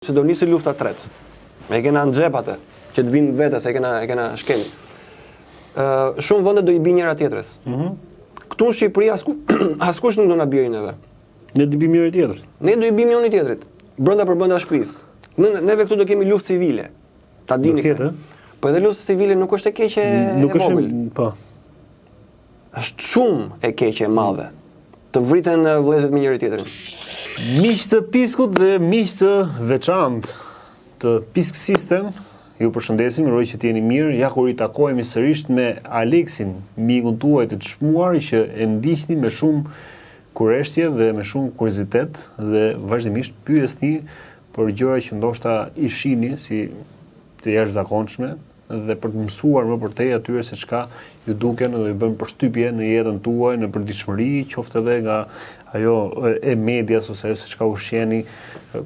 Se do nisi lufta tretë. E kena në xhep atë, që të vinë vetes, e kena shkel. Shumë vende do i bi njëra tjetrës. Këtu në Shqipëri askush nuk do na bjerë neve. Ne do i bim njëri tjetrit. Ne do i bim njëri tjetrit. Brenda shtëpisë. Neve këtu do kemi luftë civile. Ta dini. Po edhe lufta civile nuk është e keqe e vogël. Po. Është shumë e keqe e madhe. Të vriten vëllezërit me njëri tjetrin. Miq të Piskut dhe miq të veçantë të Pisk System, ju përshëndesim, uroj që t'jeni mirë. Ja kur i takohemi sërish me Aleksin, mikun tuaj të çmuar që e ndiqni me shumë kurreshtje dhe me shumë kuriozitet dhe vazhdimisht pyesni për gjëra që ndoshta i shihni si të jashtëzakonshme dhe për të mësuar më përtej atyre se çka ju duken dhe ju bën përshtypje në jetën tuaj, në përditshmëri, qoftë edhe nga ajo e medias ose ajo se çka ushqeni,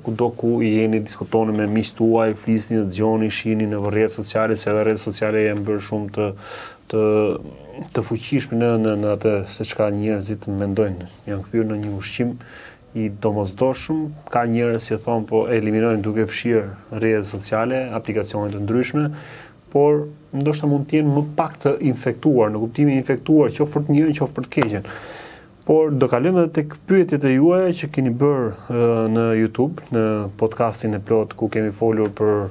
kudo ku i jeni, diskutoni me miqtë tuaj, flisni, dëgjoni, shihni në rrjetet sociale, se edhe rrjetet sociale janë bërë shumë të fuqishme në atë se çka njerëzit mendojnë. Janë kthyer në një ushqim i domosdoshëm, ka njerëz që thonë po eliminojnë duke fshirë rrjetet sociale, aplikacione të ndryshme, por ndoshta mund të jenë më pak të infektuar, në kuptimin e infektuar, qoftë për të mirën, qoftë për të keqen. Por do kalojmë edhe tek pyetjet e juaja që keni bërë në YouTube, në podcastin e plot ku kemi folur për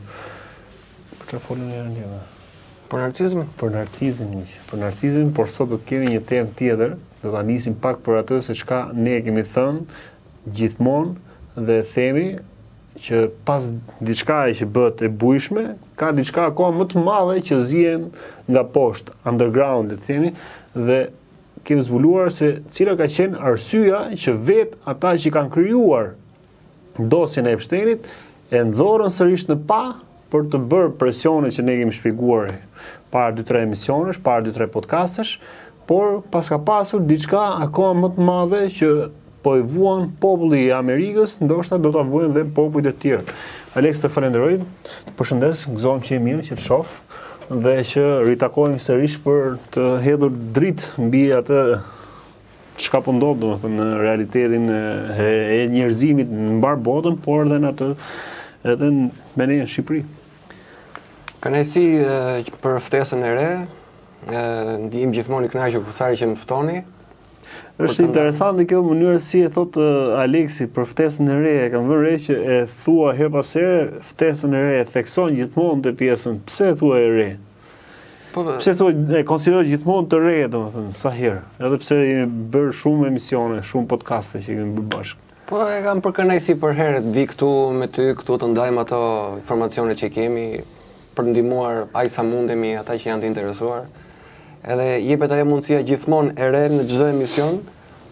çfarë folën herën tjetër? Për narcizmin? Për narcizmin, por sot do të kemi një temë tjetër, do ta nisim pak për atë se çka ne kemi thënë gjithmonë dhe themi që pas diçka që bëhet e bujshme, ka diçka akoma më të madhe që zihen nga poshtë, underground, le të themi, dhe kemi zbuluar se cila ka qenë arsyeja që vetë ata që kanë krijuar dosjen e Epsteinit e nxorën sërish në pa për të bërë presione që ne kemi shpjeguar para 2-3 emisionesh, para 2-3 podcastesh, por pas ka pasur diçka akoma më të madhe që po i vuan populli i Amerikës, ndoshta do ta vuajnë dhe popujt e tjerë. Aleks, të falenderoj, të përshëndes, gëzohem që je mirë, që të shoh dhe që ritakohemi sërish për të hedhur dritë mbi atë çka po ndodh, domethënë në realitetin e njerëzimit në mbar botën, por edhe në atë edhe me ne në Shqipëri. Kënaqësi për ftesën e re, ndihim gjithmonë i kënaqur kur sa që më ftoni. Është interesante kjo mënyrë si e thot Aleksi për ftesën e re, kam vënë re që e thua her pas here, ftesën e re e thekson gjithmonë të pjesën. Pse e thua e re? Pse thua e konsideroj gjithmonë të re, domethënë, sa herë, edhe pse jemi bërë shumë emisione, shumë podcaste që kemi bërë bashkë. Po e kam për kënaqësi për herët vi këtu me ty, këtu të ndajmë ato informacione që kemi për ndihmuar aq sa mundemi ata që janë të interesuar. Edhe jepet ajo mundësia gjithmonë e re në çdo emision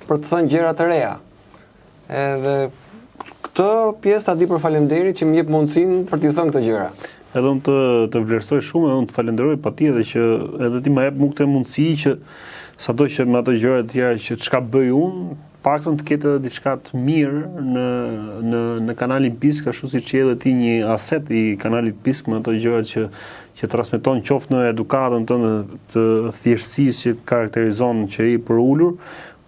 për të thënë gjëra të reja. Edhe këtë pjesë ta di për faleminderit që më jep mundësinë për t'i thënë këto gjëra. Edhe unë të vlerësoj shumë dhe unë të falenderoj patjetër që edhe ti më jep mua këtë mundësi që sado që me ato gjëra të tjera që çka bëj unë, paktën të ketë diçka të mirë në kanalin Pisk, ashtu siç je edhe ti një aset i kanalit Pisk me ato gjëra që transmeton qoftë në edukatën tënde të thjeshtësisë që karakterizon që i për ulur,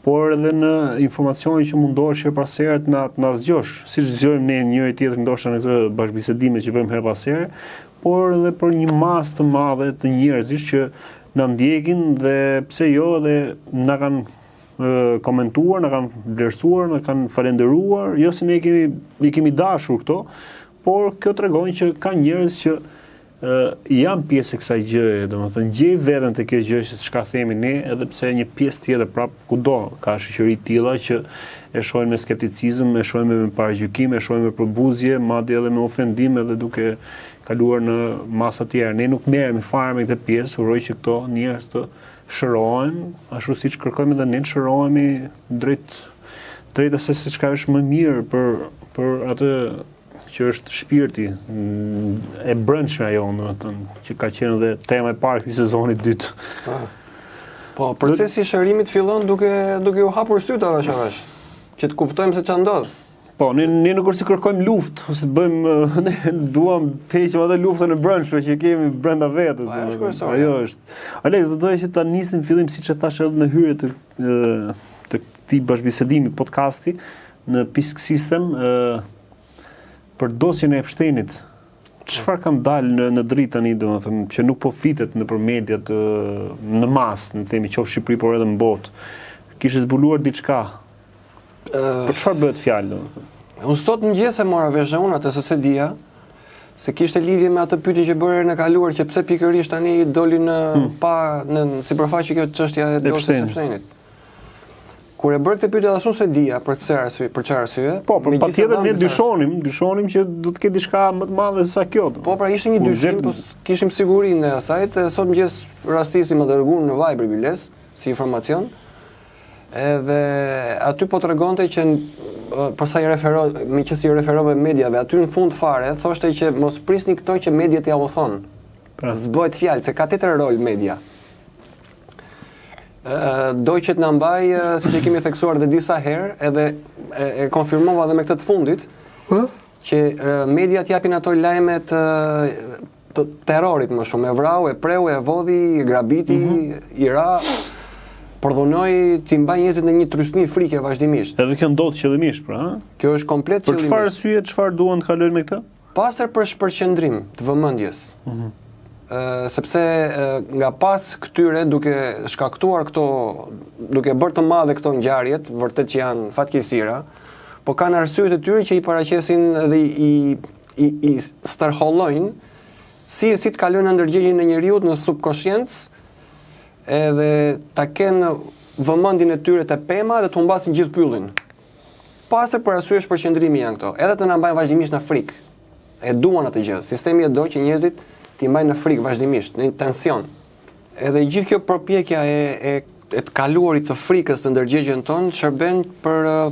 por edhe në informacione që mundohesh her pas here na zgjosh, siç zgjojmë ne njëri tjetrin ndoshta në këtë bashkëbisedime që bëjmë her pas here, por edhe për një masë të madhe të njerëzish që na ndjekin dhe pse jo dhe na kanë komentuar, na kanë vlerësuar, na kanë falenderuar, jo se ne i kemi dashur këto, por kjo tregon që ka njerëz që janë pjesë e kësaj gjëje, domethënë gjej veten te kjo gjë që çka themi ne, edhe pse një pjesë tjetër prap kudo ka shoqëri të tilla që e shohin me skepticizëm, e shohin me paragjykim, e shohin me përbuzje, madje edhe me ofendim edhe duke kaluar në masa të tjera. Ne nuk merremi fare me këtë pjesë, uroj që këto njerëz të shërohen, ashtu siç kërkojmë edhe ne të shërohemi drejt asaj se çka është më mirë për atë që është shpirti e brendshme ajo, domethënë, që ka qenë edhe tema e parë këtij sezoni të dytë. Po, procesi i shërimit fillon duke u hapur syt avash, që të kuptojmë se ç'a ndodh. Po, ne nuk është si kërkojmë luftë, ose të bëjmë, ne duam të heqim atë luftën e brendshme që kemi brenda vetes. Ajo është. Aleks, do doja që ta nisim fillim siç e thash edhe në hyrje të këtij bashkëbisedimi podcasti në Pisk System. për dosjen e Epsteinit, çfarë kanë dalë në dritë tani, domethënë, që nuk po flitet nëpër mediat në masë, në themi qoftë Shqipëri, por edhe në botë. Kishte zbuluar diçka. Për çfarë bëhet fjalë, domethënë? Unë sot mëngjes e mora vesh unë atë se dija, se kishte lidhje me atë pyetje që bëre në kaluar, që pse pikërisht tani doli në sipërfaqe kjo çështja e dosjes së Epsteinit. Kur e bërë këtë pyetje ashtu se dija për çfarë arsye. Po, por patjetër ne dyshonim që do të ketë diçka më të madhe se sa kjo. Po, pra ishte një dyshim, po kishim sigurinë e asaj, sot mëngjes rastisi më dërguan në Viber biles si informacion. Edhe aty po tregonte që përsa i referove mediave, aty në fund fare thoshte që mos prisni këto që mediat ja u thonë. S'bëhet fjalë se ka tjetër rol media. Doj që të na mbaj, siç e kemi theksuar dhe disa herë, edhe e konfirmova edhe me këtë të fundit, që mediat japin ato lajmet të terrorit më shumë, e vrau, e preu, e vodhi, e grabiti, i ra, përdhunoi t'i mbaj njerëzit në një trysni frike vazhdimisht. Edhe kjo ndodh qëllimisht, pra, ha? Kjo është komplet qëllimisht. Për çfarë arsye, çfarë duan të kalojnë me këtë? Pasër për shpërqendrim të vëmendjes. Sepse nga pas këtyre duke shkaktuar këto, duke bërë të madhe këto ngjarjet, vërtet që janë fatkeqësira, po kanë arsyet e tyre që i paraqesin dhe i stërhollojnë si të kalojnë ndërgjegjen e njeriut në subkonsciencë, edhe ta kenë vëmendjen e tyre te pema dhe të humbasin gjithë pyllin. Pasër për arsye shpërqendrimi janë këto, edhe të na mbajnë vazhdimisht në frikë. E duan atë gjë. Sistemi e do që njerëzit t'i mbajnë në frikë vazhdimisht, në tension. Edhe gjithë kjo përpjekja e të kaluarit të frikës të ndërgjegjen tonë shërben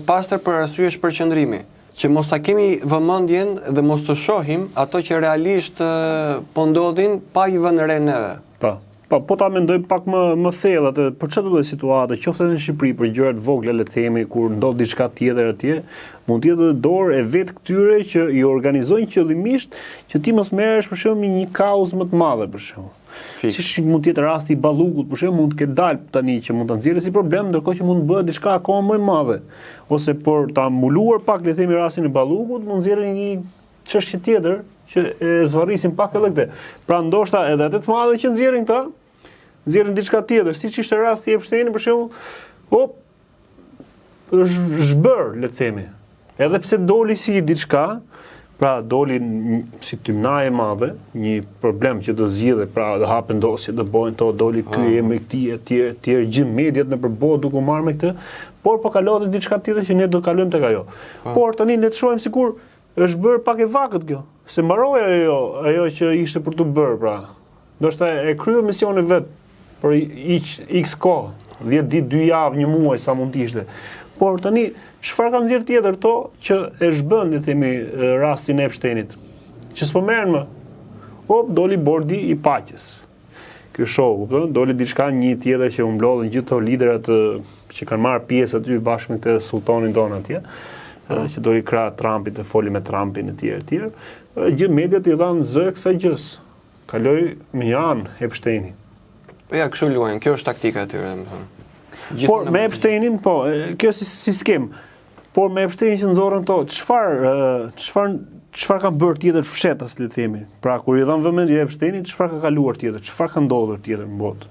pasër për arsye shpërqendrimi, që mos ta kemi vëmendjen dhe mos të shohim ato që realisht po ndodhin pa i vënë re neve. Po ta mendoj pak më thellë atë, për çfarë lloj situate, qoftë në Shqipëri për gjëra të vogla le të themi, kur ndodh diçka tjetër atje, mund të jetë dorë e vet këtyre që i organizojnë qëllimisht që ti mos merresh për shembull një kauzë më të madhe për shembull. Siç mund të jetë rasti i Ballukut, për shembull, mund të ketë dalë tani që mund ta nxjerrë si problem, ndërkohë që mund të bëhet diçka akoma më e madhe. Ose por ta mbuluar pak le të themi rastin e Ballukut, mund nxjerrë një çështje tjetër që e zvarrisin pak edhe këtë. Pra ndoshta edhe atë të madhe që nxjerrin këta nxjerrin diçka tjetër, siç ishte rasti i Epsteinit për shembull, zhbër, le të themi. Edhe pse doli si diçka, pra doli si tymnaje e madhe, një problem që do zgjidhe, pra do hapen dosje, do bëhen to, doli ky me këtij etj, gjithë mediat nëpër botë duke u marrë me këtë, por po kalohet diçka tjetër që ne do kalojmë tek ajo. Por tani le të shohim sikur është bërë pak e vakët kjo, se mbaroi ajo që ishte për të bërë, pra. Ndoshta e krye misionin vet për x kohë, 10 ditë, 2 javë, 1 muaj sa mund të ishte. Por tani çfarë kanë nxjerr tjetër to që e zhbën le të themi rastin e Epsteinit, që s'po merren më. Doli bordi i paqes. Ky show, kupton? Doli diçka një tjetër që u mblodhën gjithë ato liderat që kanë marrë pjesë aty bashkë me këtë sultanin ton atje, që doli krah Trumpit të foli me Trumpin etj. Gjithë mediat i dhanë zë kësaj gjës. Kaloi me një anë Epsteini. Ja, kështu luajnë, kjo është taktika e tyre, më thënë. Por me Epsteinin, po, kjo si skem. Por me Epsteinin që nxorën to, çfarë kanë bërë tjetër fshetas, le të themi. Pra kur i dhanë vëmendje Epsteinit, çfarë ka kaluar tjetër, çfarë ka ndodhur tjetër në botë?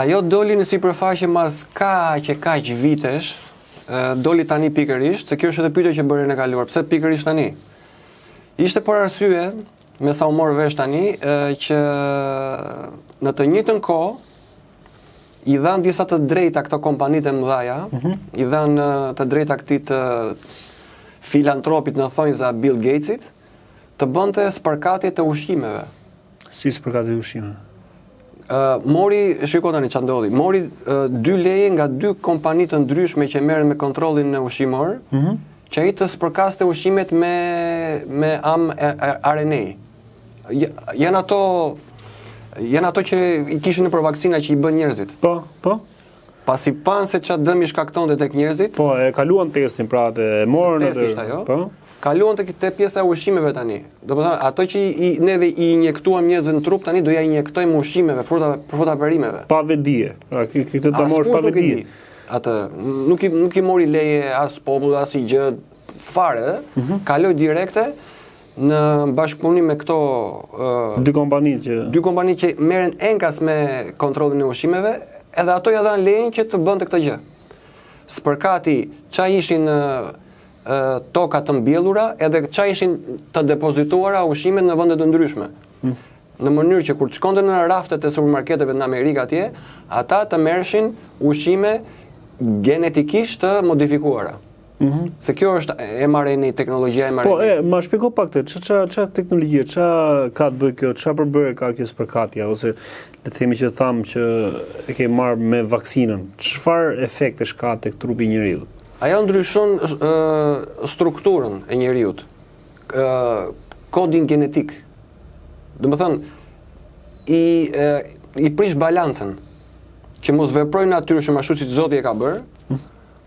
Ajo doli në sipërfaqe mas kaq vitesh, doli tani pikërisht, se kjo është edhe pyetja që bëri në kaluar, pse pikërisht tani? Ishte për arsye, me sa u mor vesh tani, që në të njëjtën kohë i dhanë disa të drejta këto kompanitë e mëdhaja, i dhanë të drejta këtij filantropit në thonjza Bill Gatesit, të bënte spërkatje të ushqimeve. Si spërkatje të ushqimeve? Shiko tani çfarë ndodhi. Mori 2 leje nga 2 kompani të ndryshme që merren me kontrollin ushqimor, që ai të spërkaste ushqimet me RNA. Janë ato që i kishin nëpër vaksina që i bën njerëzit. Po. Pasi pan se çfarë dëmi shkaktonte tek njerëzit. Po, e kaluan testin, pra e morën atë. Po. Kaluan te pjesa e ushqimeve tani. Domethënë, ato që neve i injektuam njerëzve në trup tani do ja injektojmë ushqimeve, fruta perimeve. Pa vedije. Pra këtë ta mosh pa vedije. Atë nuk i mori leje as popull as i gjë, fare, kaloi direkte në bashkëpunim me këto dy kompani që merren enkas me kontrollin e ushqimeve, edhe ato ja dhanë lejen që të bënte këtë gjë. Spërkati ç'a ishin toka të mbjellura, edhe ç'a ishin të depozituara ushqimet në vende të ndryshme. Në mënyrë që kur të shkonte në raftet e supermarketeve në Amerikë atje, ata të merrshin ushqime genetikisht të modifikuara. Se kjo është mRNA, teknologjia mRNA. Po, ma shpjego pak të, ç'a teknologjia, ç'a ka të bëjë kjo, ç'a përbërje ka kjo spërkatja, ose le të themi që thamë që e ke marrë me vaksinën, çfarë efektesh ka tek trupi i njeriut? Ajo ndryshon strukturën e njeriut, kodin genetik. Domethënë, i prish balancën, që mos veprojnë natyrshëm ashtu siç Zoti e ka bërë,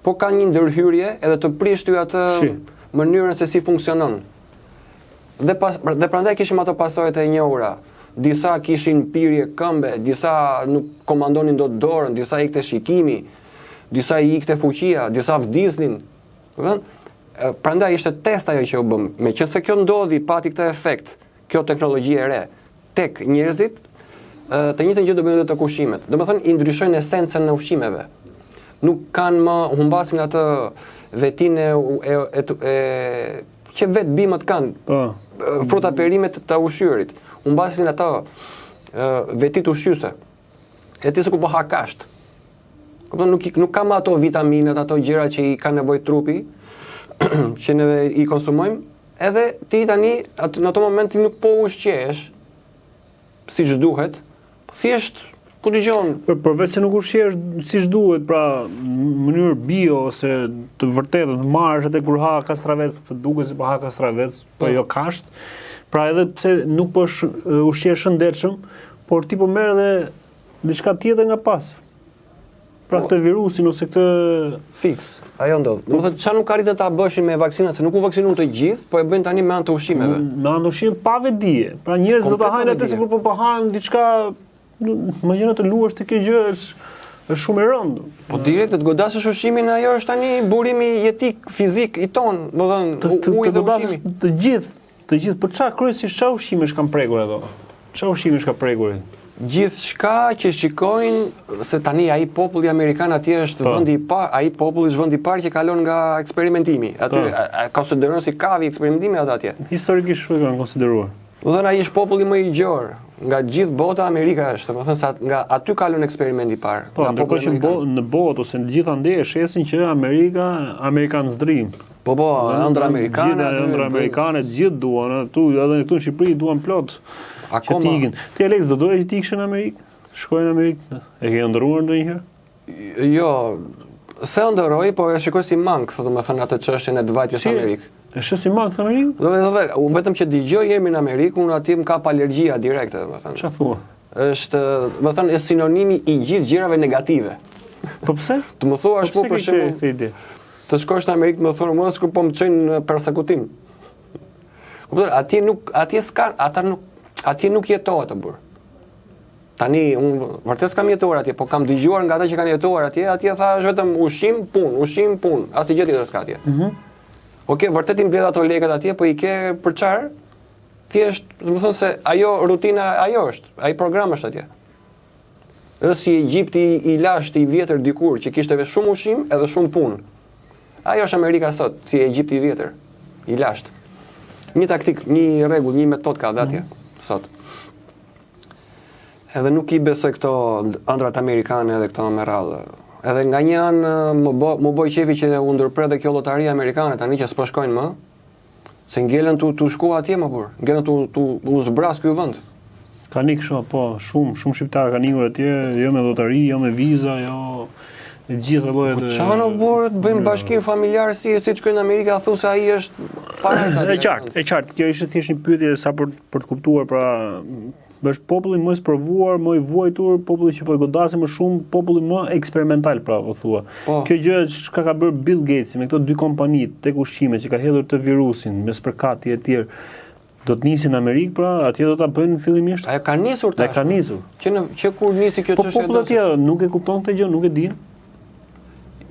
po ka një ndërhyrje edhe të prish ty atë mënyrën se si funksionon. Dhe prandaj kishim ato pasojat e njohura. Disa kishin pirje këmbe, disa nuk komandonin dot dorën, disa ikte shikimi, disa i ikte fuqia, disa vdisnin. Prandaj ishte test ajo që u bëm. Meqense kjo ndodhi, pati këtë efekt, kjo teknologji e re tek njerëzit, të njëjtën gjë do bëjnë edhe tek ushqimet. Domethënë i ndryshojnë esencën e ushqimeve. Nuk kanë më humbasin atë vetinë që vetë bimët kanë, fruta perimet të ushqyerit, humbasin atë vetit ushqyese. E ti se ku po ha kasht. Nuk ka më ato vitaminet, ato gjëra që i ka nevojë trupi, që ne i konsumojmë, edhe ti tani në ato moment ti nuk po ushqesh siç duhet, thjesht ku dëgjon. Përveç se nuk ushqesh siç duhet, pra në mënyrë bio ose të vërtetë të marrësh atë kur ha kastravec, të duket si po ha kastravec, po jo kasht. Pra edhe pse nuk po ushqesh shëndetshëm, por ti po merr edhe diçka tjetër nga pas. Pra këtë virusin ose këtë fiks. Ajo ndodh. Domethënë çfarë nuk arritën ta bëshin me vaksinat, se nuk u vaksinuan të gjithë, po e bëjnë tani me anë të ushqimeve. Me anë të ushqimeve pa vetdije. Pra njerëzit do ta hajnë atë sikur po hajnë diçka. Imagjino të luash të kjo gjë është shumë e rëndë. Po direkt të godasësh ushqimin, ajo është tani burimi jetik, fizik i ton, uji dhe ushqimi. Të gjithë, për çfarë kryesisht çfarë ushqimesh kanë prekur ato? Çfarë ushqimesh ka prekur? Gjithçka që shikojnë se tani ai populli amerikan atje është vendi i parë, ai populli është vendi i parë që kalon nga eksperimentimi. Aty konsiderohen si kavi eksperimentimi ata atje. Historikisht kanë konsideruar. Domethënë ai është populli më i gjerë. Nga gjithë bota Amerika është, domethënë sa nga aty kalon eksperimenti i parë. Po, ndërkohë që në botë ose në gjithë ande e shesin që American's Dream. Po, ëndra amerikane, ëndra amerikane gjithë duan, edhe këtu në Shqipëri duan plot. Që t'ikin. Ti Alex do doje që t'ikishe në Amerikë? Shkojnë në Amerikë? E ke ndërruar ndonjëherë? Jo, se ndërroj, po e shikoj si mankë, domethënë atë çështjen e dëvajtjes në Amerikë. E shë si mankë në Amerikë? Vetëm që dëgjoj emrin në Amerikë, unë aty më kap alergjia direkte, domethënë. Ç'a thua? Është, domethënë, është sinonimi i gjithë gjërave negative. Po pse? Të më thuash po për shembull. Të shkosh në Amerikë më thonë mua sikur po më çojnë në persekutim. Atje nuk jetohet të burr. Tani unë vërtet s'kam jetuar atje, po kam dëgjuar nga ata që kanë jetuar atje thash vetëm ushqim, punë, asnjë gjë tjetër s'ka atje. Okej, vërtet i mbledh ato lekët atje, po i ke për çfarë? Thjesht, do të thonë se ajo rutina ajo është, ai program është atje. Është si Egjipti i lashtë i vjetër dikur që kishte shumë ushqim edhe shumë punë. Ajo është Amerika sot, si Egjipti i vjetër, i lashtë. Një taktik, një rregull, një metodë ka atje sot. Edhe nuk i besoj këto ëndrat amerikane edhe këto me radhë. Edhe nga një anë më boj qefi që u ndërprer dhe kjo lotaria amerikane tani që s'po shkojnë më, se ngelen tu shku atje më burr, ngelen tu zbras ky vend. Kanë ikë po, shumë shqiptarë kanë ikur atje, jo me lotari, jo me viza, jo me gjithë llojet e. Çfarë në burr të bëjmë bashkim familjar si shkojnë në Amerikë, thu se ai është para sa. E qartë, kjo ishte thjesht një pyetje sa për të kuptuar, pra është populli më i sprovuar, më i vuajtur, populli që po godasin më shumë, populli më eksperimental, pra po thua. Kjo gjë çka ka bërë Bill Gates me këto dy kompanitë tek ushqimet që ka hedhur të virusin me spërkati e tjerë, do të nisin në Amerikë, pra atje do ta bëjnë fillimisht. Ajo ka nisur tash. Ka nisur. Që kur nisi kjo çështje. Po populli atje nuk e kupton këtë gjë, nuk e din.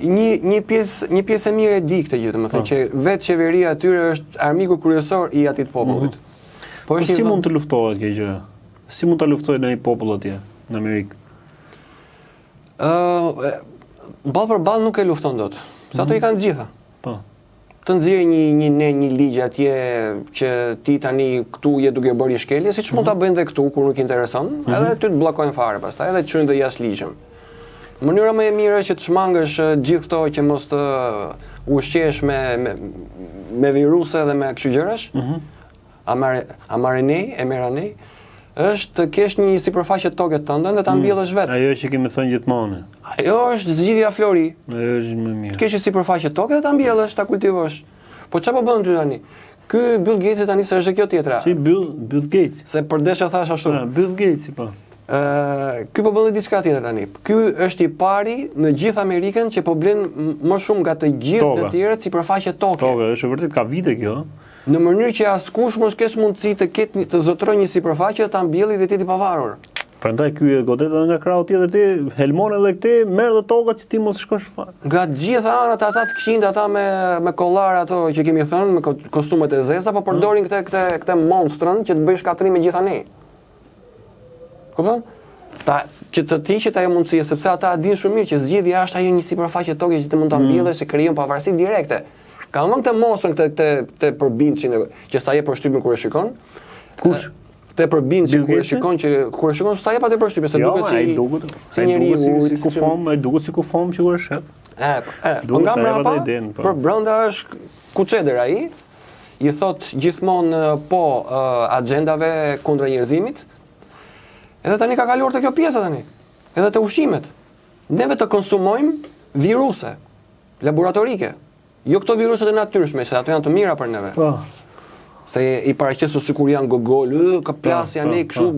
një pjesë e mirë e di këtë gjë, domethënë që vetë qeveria e tyre është armiku kryesor i atij popullit. Po si mund të luftohet kjo gjë? Si mund ta luftojë ndonjë popull atje në Amerikë? Ball për ball nuk e lufton dot. Sa ato i kanë të gjitha. Po. Të nxjerrë një ligj atje që ti tani këtu je duke bërë shkelje, siç mund ta bëjnë edhe këtu kur nuk intereson, edhe ty të bllokojnë fare pastaj, edhe të çojnë dhe jashtë ligjëm. Mënyra më e mirë është që të shmangësh gjithë këto që mos të ushqesh me viruse dhe me kështu gjërash. MRNA, është të kesh një sipërfaqe toke tënde dhe ta mbjellësh vetë. Ajo që kemi thënë gjithmonë. Ajo është zgjidhja flori. Ajo është më mirë. Të kesh një sipërfaqe toke dhe ta mbjellësh, ta kultivosh. Po çfarë po bën ty tani? Ky Bill Gates tani se është kjo tjetra. Si Bill Gates. Se përdesh e thash ashtu. Bill Gates po. Ky po bën diçka tjetër tani. Ky është i pari në gjithë Amerikën që po blen më shumë nga të gjithë të tjerët sipërfaqe toke. Toke, është vërtet ka vite kjo. Në mënyrë që askush mos kesh mundësi të zotrojë një sipërfaqe ta mbjellë dhe ti të pavarur. Prandaj ky e godet edhe nga krau tjetër ti, helmon edhe këtë, merr edhe tokat që ti mos shkosh fare. Nga gjitha anët ata të këqinj, ata me kollar ato që kemi thënë, me kostumet e zeza, po përdorin këtë monstrën që të bëj shkatrim me gjitha ne. Kupton? Që të tiqet ajo mundësi, sepse ata dinë shumë mirë që zgjidhja është ajo një sipërfaqe toke që ti mund ta mbjellësh që krijon pavarësi direkte. Ka vënë këtë monstrën këtë përbindçin që sta jep përshtypjen kur e shikon. Kush? Këtë përbindçin kur e shikon sta jep atë përshtypje se duket si njeriu si kufom, ai duket si kufom që kur e shef. Po nga mbrapa, për brenda është kuçeder ai, i thot gjithmonë po agjendave kundër njerëzimit. Edhe tani ka kaluar te kjo pjesa tani. Edhe te ushqimet. Neve të konsumojmë viruse laboratorike. Jo këto viruset e natyrshme, se ato janë të mira për neve. Po. Se i paraqesu sikur janë gogol, ka plasja ne kështu,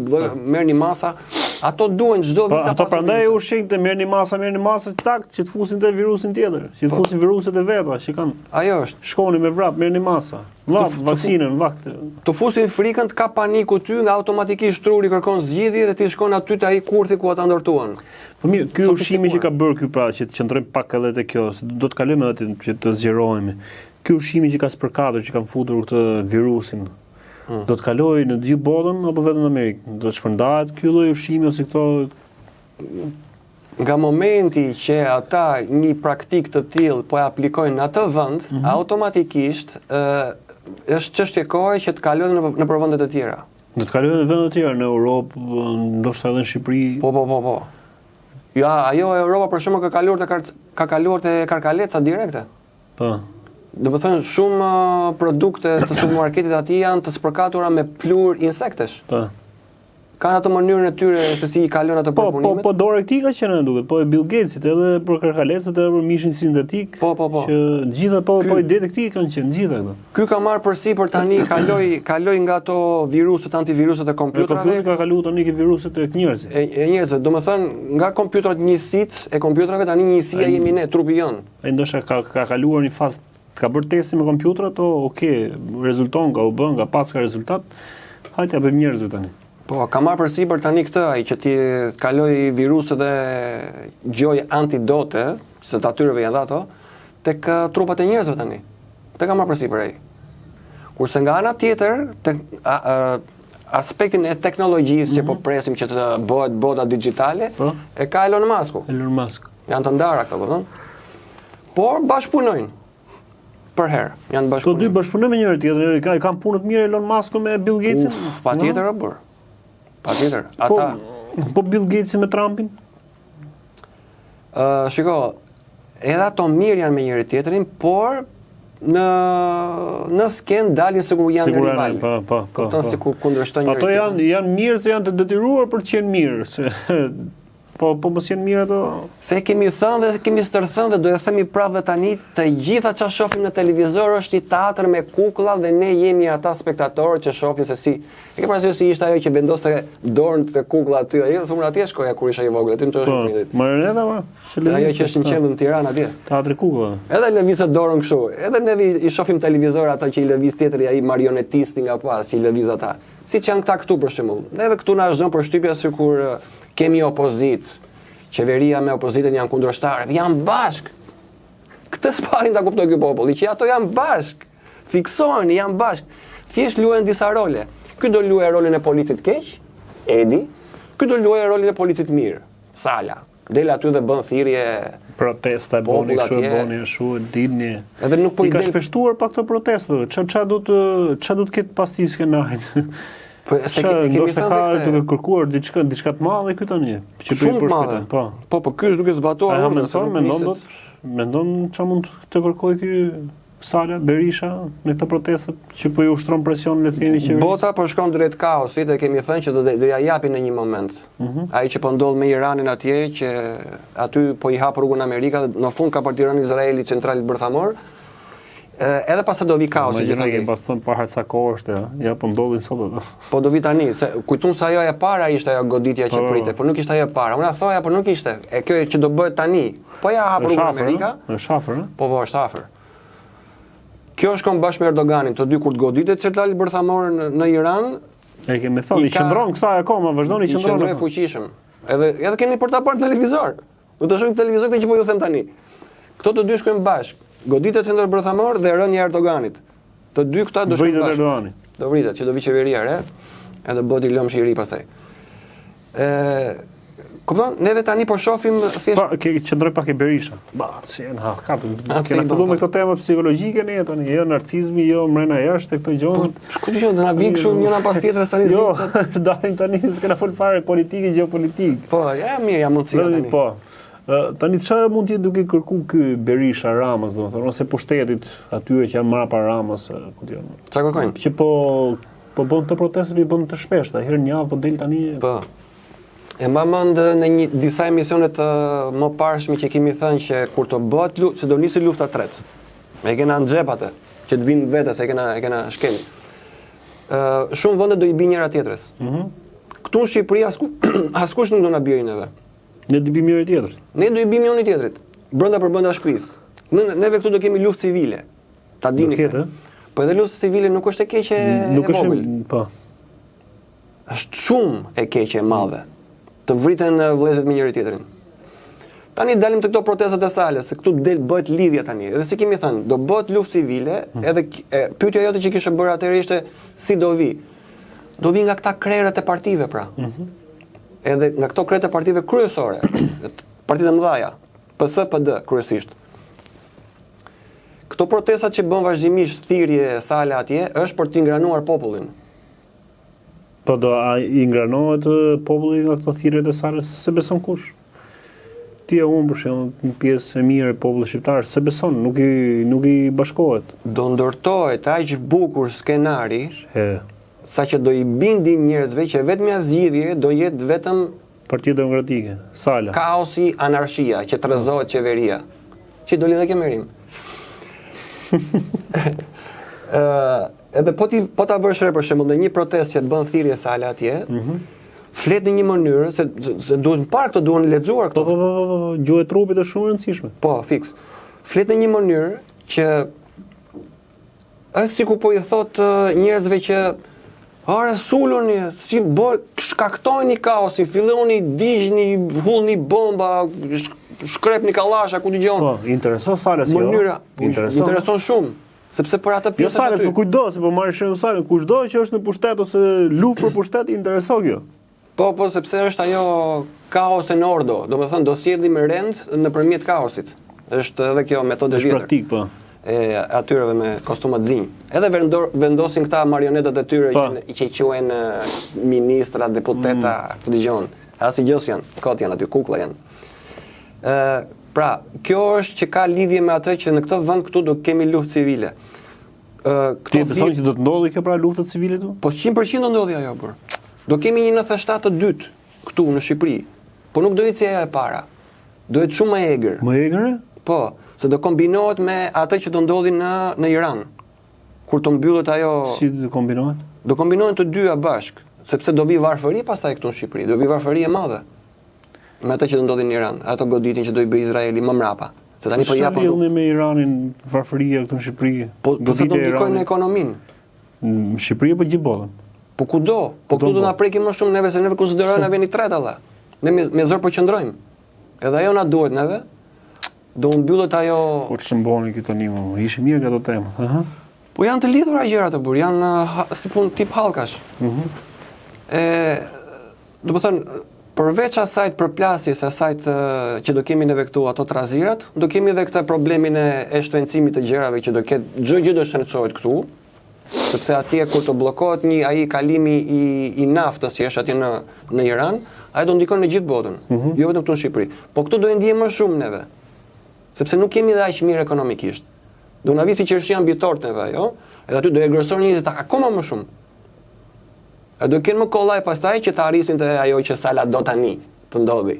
merrni masa. Ato duhen çdo vit. Ato prandaj ushqin të merrni masa tak që të fusin te virusin tjetër, që të fusin viruset e veta që kanë. Ajo është. Shkoni me vrap, merrni masa. Vaksinën, vakt. Të fusin frikën, ka paniku ty, nga automatikisht truri kërkon zgjidhje dhe ti shkon aty te ai kurthi ku ata ndortuan. Po mirë, ky ushqimi që ka bërë ky pra, që të qëndrojmë pak edhe te kjo, se do të kalojmë aty që të zgjerohemi. Ky ushqimi që ka spërkatur, që kanë futur këtë virusin, do të kalojë në gjithë botën apo vetëm në Amerikë? Do të shpërndahet ky lloj ushqimi ose këto? Nga momenti që ata një praktik të tillë po e aplikojnë në atë vend, automatikisht është çështje kohe që të kalojë në vende të tjera. Do të kalojë në vende të tjera, në Europë, ndoshta edhe në Shqipëri. Po. Ja, ajo Europa për shembull ka kaluar te karkaleca direkte. Po. Do të thënë shumë produkte të supermarketit aty janë të spërkatura me plur insektesh. Po. Kanë atë mënyrën e tyre se si i kalon ato përpunimet. Po dorë e këtij ka qenë duket, po e Bill Gatesit edhe për karkalecët edhe për mishin sintetik. Po. Që gjitha po ide të këtij kanë qenë gjitha këto. Ky ka marrë përsipër tani kaloi nga ato viruset antiviruset e kompjuterave. Kompjuteri ka kaluar tani ke viruset e njerëzve. E njerëzve, domethënë nga kompjuterat njësitë e kompjuterave tani njësia jemi ne, trupi jon. Ai ndoshta ka kaluar një fazë, ka bërë testi me kompjuterat, rezulton ka u bën, ka pas ka rezultat. Hajde ja bëjmë njerëzve tani. Po, ka marrë përsipër tani këtë ai që ti kaloi viruset dhe gjoj antidote, se të atyreve janë ato, tek trupat e njerëzve tani. Te ka marrë përsipër ai. Kurse nga ana tjetër, aspektin e teknologjisë që po presim që të bëhet bota digjitale, e ka Elon Musk. Janë të ndara këto, kupton? Por bashkëpunojnë. Për herë, janë bashkëpunojnë. Këto dy bashkëpunojnë me njëri tjetrin, kanë punët mirë Elon Musk me Bill Gatesin? Patjetër e bër. Patjetër. Po Bill Gatesin me Trumpin? Shiko, edhe ato mirë janë me njëri tjetrin, por në sken dalin sikur janë rival. Po. Kupton se kundërshtojnë njëri tjetrin. Ato janë mirë se janë të detyruar për të qenë mirë, se po mos janë mirë ato. Se kemi thënë dhe kemi stërthënë dhe do e themi prapë dhe tani, të gjitha çfarë shohim në televizor është i teatër me kukulla dhe ne jemi ata spektatorë që shohin se si. E ke parasysh si ishte ajo që vendoste dorën te kukulla aty, ai thonë atje shkoja kur isha i vogël, aty në çështën e prindit. Marioneta po. Ajo që është në qendër në Tiranë atje. Teatri kukulla. Edhe lëvizë dorën kështu. Edhe ne i shohim televizor ata që i lëviz tjetri ai marionetisti nga pas që i lëviz ata. Siç janë këta këtu për shembull. Neve këtu na zgjon përshtypja sikur kemi opozit. Qeveria me opozitën janë kundërshtarë, janë bashk. Këtë s'parin ta kuptoj ky populli, që ato janë bashk. Fiksohen, janë bashk. Thjesht luajnë disa role. Ky do luajë rolin e policit keq, Edi. Ky do luajë rolin e policit mirë, Sala. Del aty dhe bën thirrje protesta, boni kështu, dilni. Edhe nuk po i ka shpeshtuar pa këto protesta. Ç'a do të ketë pas ti skenajt? Po se kemi thënë duke kërkuar diçka të madhe këtu tani. Që shumë të madhe. Po ky është duke zbatuar ordën. Mendon ç'a mund të kërkojë ky Sala, Berisha në këtë protestë që po i ushtron presion le të themi qeverisë. Bota po shkon drejt kaosit dhe kemi thënë që do ja japin në një moment. Ai që po ndodh me Iranin atje, që aty po i hap rrugën Amerika, në fund ka partiran Izraeli centralit bërthamor. Edhe pastaj do vi kaosi gjithashtu. Ne kemi pas thënë para sa kohë është, ja po ndodhin sot ato. Po do vi tani, se kujtun se ajo e para ishte ajo goditja që pritet, por nuk ishte ajo e para. Unë thoja, por nuk ishte. E kjo që do bëhet tani. Po ja hap rrugën Amerika. Është afër, ëh? Po është afër. Kjo shkon bashkë me Erdoganin, të dy kur të goditet centrali bërthamor në Iran. E kemi thënë, i qëndron kësaj akoma, vazhdon i qëndron. I fuqishëm. Edhe keni për ta parë televizor. Do të shohim televizor këtë që po ju them tani. Këto të dy shkojnë bashkë. Goditet centrali bërthamor dhe rënja e Erdoganit. Të dy këta do shkojnë bashkë. Do vritet që do vi qeveria re, edhe bëhet i lëmsh i ri pastaj. Kupton? Neve tani po shohim thjesht. Po, qëndroj pak e Berisha. Si janë kapën. Kena filluar me këto tema psikologjike ne tani, jo narcizmi, jo mrena jashtë këto gjëra. Ku do të na vijë kështu njëra pas tjetrës tani? Jo, dalin tani s'kena fol fare politike, gjeopolitik. Po, ja mirë, ja mundësia tani. Po. Tani çfarë mund të jetë duke kërkuar ky Berisha Ramës, domethënë, ose pushtetit atyre që janë mbrapa Ramës, ku diun. Çfarë kërkojnë? Që po bën të protestë, bën të shpeshta, herë në javë po del tani. Po. E ma mend në disa emisionet më parshme që kemi thënë që kur të bëhet se do nisi lufta tretë. E kena në xhep atë, që të vinë vetë se e kena shkel. Shumë vende do i bëjnë njëra tjetrës. Këtu në Shqipëri askush nuk do na bjerë neve. Ne do i bëjmë njëri tjetrit. Ne do i bëjmë njëri tjetrit. Brenda shtëpisë. Neve këtu do kemi luftë civile. Ta dini këtë. Po edhe lufta civile nuk është e keqe e vogël. Po. Është shumë e keqe e madhe. Të vriten vëllezërit me njëri tjetrin. Tani dalim të këto protestat e Salës, se këtu bëhet lidhja tani. Edhe si kemi thënë, do bëhet luftë civile, edhe pyetja jote që kishe bërë atëherë ishte si do vi. Do vi nga këta krerët e partive pra. Edhe nga këto krerët e partive kryesore, partitë e mëdha, PS, PD kryesisht. Këto protestat që bën vazhdimisht thirrje Sala atje është për të ngranuar popullin. Po do i ngranohet populli nga këto thirrjet e Salës, se beson kush? Ti e unë për shembull, një pjesë e mirë e popullit shqiptar se beson, nuk i bashkohet. Do ndërtohet aq bukur skenari, saqë do i bindin njerëzve që vetëm zgjidhje do jetë vetëm Partia Demokratike, Sala. Kaosi, anarshia, që trezohet qeveria. Që do lidhe kemerim. Edhe po ta vësh re për shembull në një protestë që të bën thirrje Sala atje, flet në një mënyrë se duhet parë këto duhen lexuar këto. Po, gjuhë e trupit është shumë e rëndësishme. Po, fiks. Flet në një mënyrë që është sikur po i thot njerëzve që ore suluni, si shkaktojni kaosin, filloni digjni, hullni bomba, shkrepni kallasha, ku dëgjon. Po, intereson Sala si mënyra, intereson shumë. Sepse për atë pjesë Salës, po kujdo, se po marrë shënë Salën, kushdo që është në pushtet ose luftë për pushtet, intereso kjo. Po, sepse është ajo kaos e nordo, do me thënë, do sjedhi me rend nëpërmjet kaosit. Është edhe kjo metodë vjetër. Është praktik, po. E atyreve me kostumat zinj. Edhe vendosin këta marionetat e tyre që i quhen ministra, deputeta, ku dëgjon. Asi gjës janë, kot janë aty, kuklla janë. Pra, kjo është që ka lidhje me atë që në këtë vend këtu do kemi luftë civile. Ti beson që do të ndodhi kjo pra lufta civile këtu? Po 100% do ndodhi ajo bër. Do kemi një 97 të dytë këtu në Shqipëri. Po nuk do jetë si ajo e para. Do jetë shumë më egër. Më egër? Po, se do kombinohet me atë që do ndodhi në Iran. Kur të mbyllet ajo. Si do kombinohet? Do kombinohen të dyja bashk, sepse do vi varfëri pastaj këtu në Shqipëri. Do vi varfëri e madhe. Me atë që do ndodhi në Iran, ato goditin që do i bëj Izraeli më mrapa. Se tani po japon. Çfarë lidhni me Iranin, varfëria këtu në Shqipëri? Po do ndikojnë në ekonominë. Në Shqipëri apo gjithë botën? Po kudo, po këtu do na prekim më shumë neve se neve konsiderojnë na veni tret alla. Ne me zor po qëndrojmë. Edhe ajo na duhet neve. do mbyllet ajo. Po ç'mboni këto nimë, ishin mirë këto temat. Aha. Po janë të lidhura gjërat të burr, janë si pun tip hallkash. Do të thënë, përveç asaj përplasjes, asaj që do kemi neve këtu ato trazirat, do kemi edhe këtë problemin e shtrëngëzimit të gjërave që do ketë çdo gjë do shtrëngëzohet këtu, sepse atje kur të bllokohet ai kalimi i naftës që është atje në Iran, ai do ndikon në gjithë botën, jo vetëm këtu në Shqipëri. Po këtu do e ndiejmë më shumë neve, sepse nuk kemi dhe aq mirë ekonomikisht. Do na visi që është janë mbitorët neve, jo? Edhe aty do e grosor njerëzit akoma më shumë. E do kenë më kollaj pastaj që të arrisin të ajo që Sala do tani të ndodhi.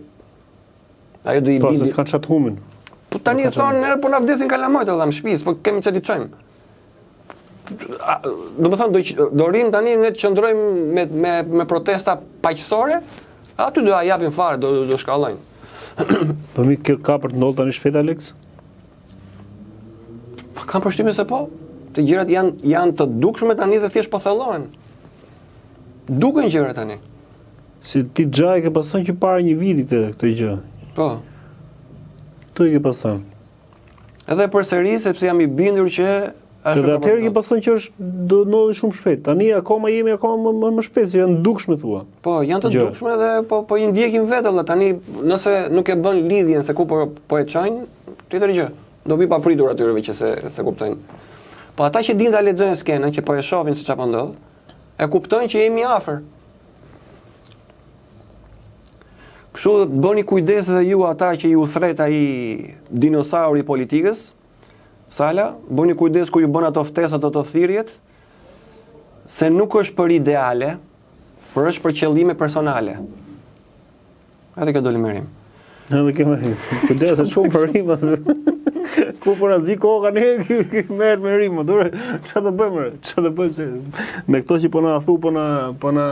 Ajo do i bindi. Po se s'kan çat humin. Po tani thonë po na vdesin kalamojt edhe në shtëpi, po kemi çati çojmë. Do të thonë do rrim tani ne të qëndrojmë me protesta paqësore, aty do ja japin fare, do shkallojnë. Po mi ka për të ndodhur tani shpejt Alex? Kam përshtypjen se po. Të gjërat janë të dukshme tani dhe thjesht po thellohen. Duken gjëra tani. Si ti xhaj ke pasur që para një viti këtë gjë. Po. Tu i ke pasur. Edhe përsëri sepse jam i bindur që Edhe atëherë ke pasur që do ndodhi shumë shpejt. Tani akoma jemi më shpejt, si janë dukshme thua. Po, janë të dukshme dhe po i ndjekim vetë valla tani nëse nuk e bën lidhjen se ku po e çojnë, tjetër gjë. Do vi pa pritur atyreve që se kuptojnë. Po ata që dinë ta lexojnë skenën, që po e shohin se çfarë po ndodh, e kuptojnë që jemi afër. Kështu bëni kujdes edhe ju ata që ju thret ai dinosauri i politikës. Sala, bëni kujdes kur ju bën ato ftesat ato thirrjet, se nuk është për ideale, por është për qëllime personale. Edhe kjo doli me rim. Edhe kjo me rim. Kujdes shumë për rimat. Ku po na zi koka ne merret me rim, dore çfarë do bëjmë? Çfarë do bëjmë me këto që po na thu, po na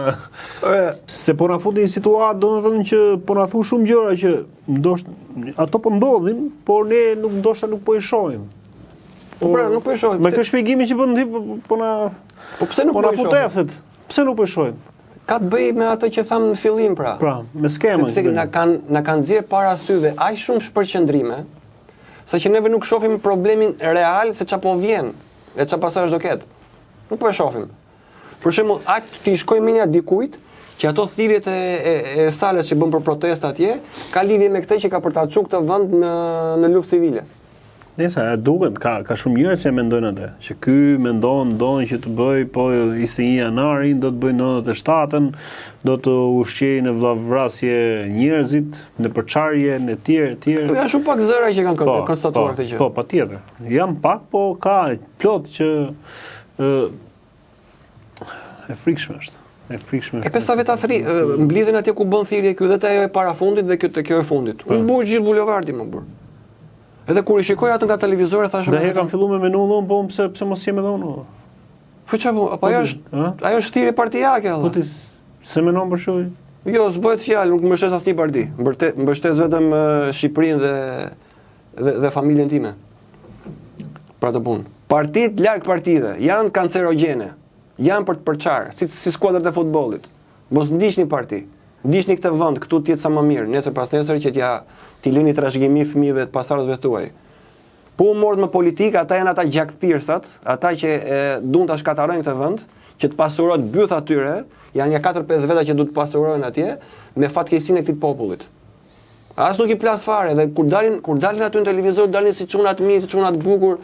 se po na futin në situatë, domethënë që po na thu shumë gjëra që ndoshta ato po ndodhin, por ne ndoshta nuk po i shohim. Po pra, nuk po i shohim. Me këtë shpjegimin që po na po pse nuk po i shohim? Pse nuk po i shohim? Ka të bëjë me ato që thamë në fillim pra. Pra, me skemën. Sepse na kanë nxjerr para syve aq shumë shpërqendrime, sa që neve nuk shohim problemin real se çfarë po vjen, e çfarë pasojë do ketë. Nuk po e shohim. Për shembull, aq ti shkojmë minja dikujt që ato thirrjet e Salës që bën për protesta atje, ka lidhje me këtë që ka për ta çuar këtë vend në luftë civile. Nëse e duket ka shumë njerëz që mendojnë atë, që ky mendon që të bëj po 21 janarin, do të bëj 97-ën, do të ushqejë në vrasje njerëzit, në përçarje, në tjerë. Janë shumë pak zëra që kanë konstatuar këtë gjë. Po, patjetër. Jam pak, po ka plot që e frikshme është. E pesa vetë athri, mblidhen atje ku bën thirrje ky dhe ajo e parafundit dhe kjo e fundit. U mbush gjithë bulevardi më burr. Edhe kur i shikoj atë nga televizori thashë dhe kam filluar me menullën, po pse mos jem edhe unë. Po çfarë, apo ajo është thirrje partijake valla. Po ti se menon për shkak? Jo, s'bëhet fjalë, nuk mbështes asnjë parti. Mbështes vetëm Shqipërinë dhe familjen time. Për atë punë. Partitë larg partive janë kancerogjene. Janë për të përçarë, si skuadrat e futbollit. Mos ndiqni parti. Ndiqni këtë vend, këtu të jetë sa më mirë. Nesër pas nesër që ti lini trashëgimi fëmijëve të pasardhësve tuaj. Po mort me politikë, ata janë ata gjakpirsat, ata që duan ta shkatarojnë këtë vend, që të pasurohet byth atyre, janë ja 4-5 veta që duhet të pasurohen atje me fatkeqësinë e këtij popullit. As nuk i plas fare, dhe kur dalin aty në televizor, dalin si çuna të mirë, si çuna të bukur,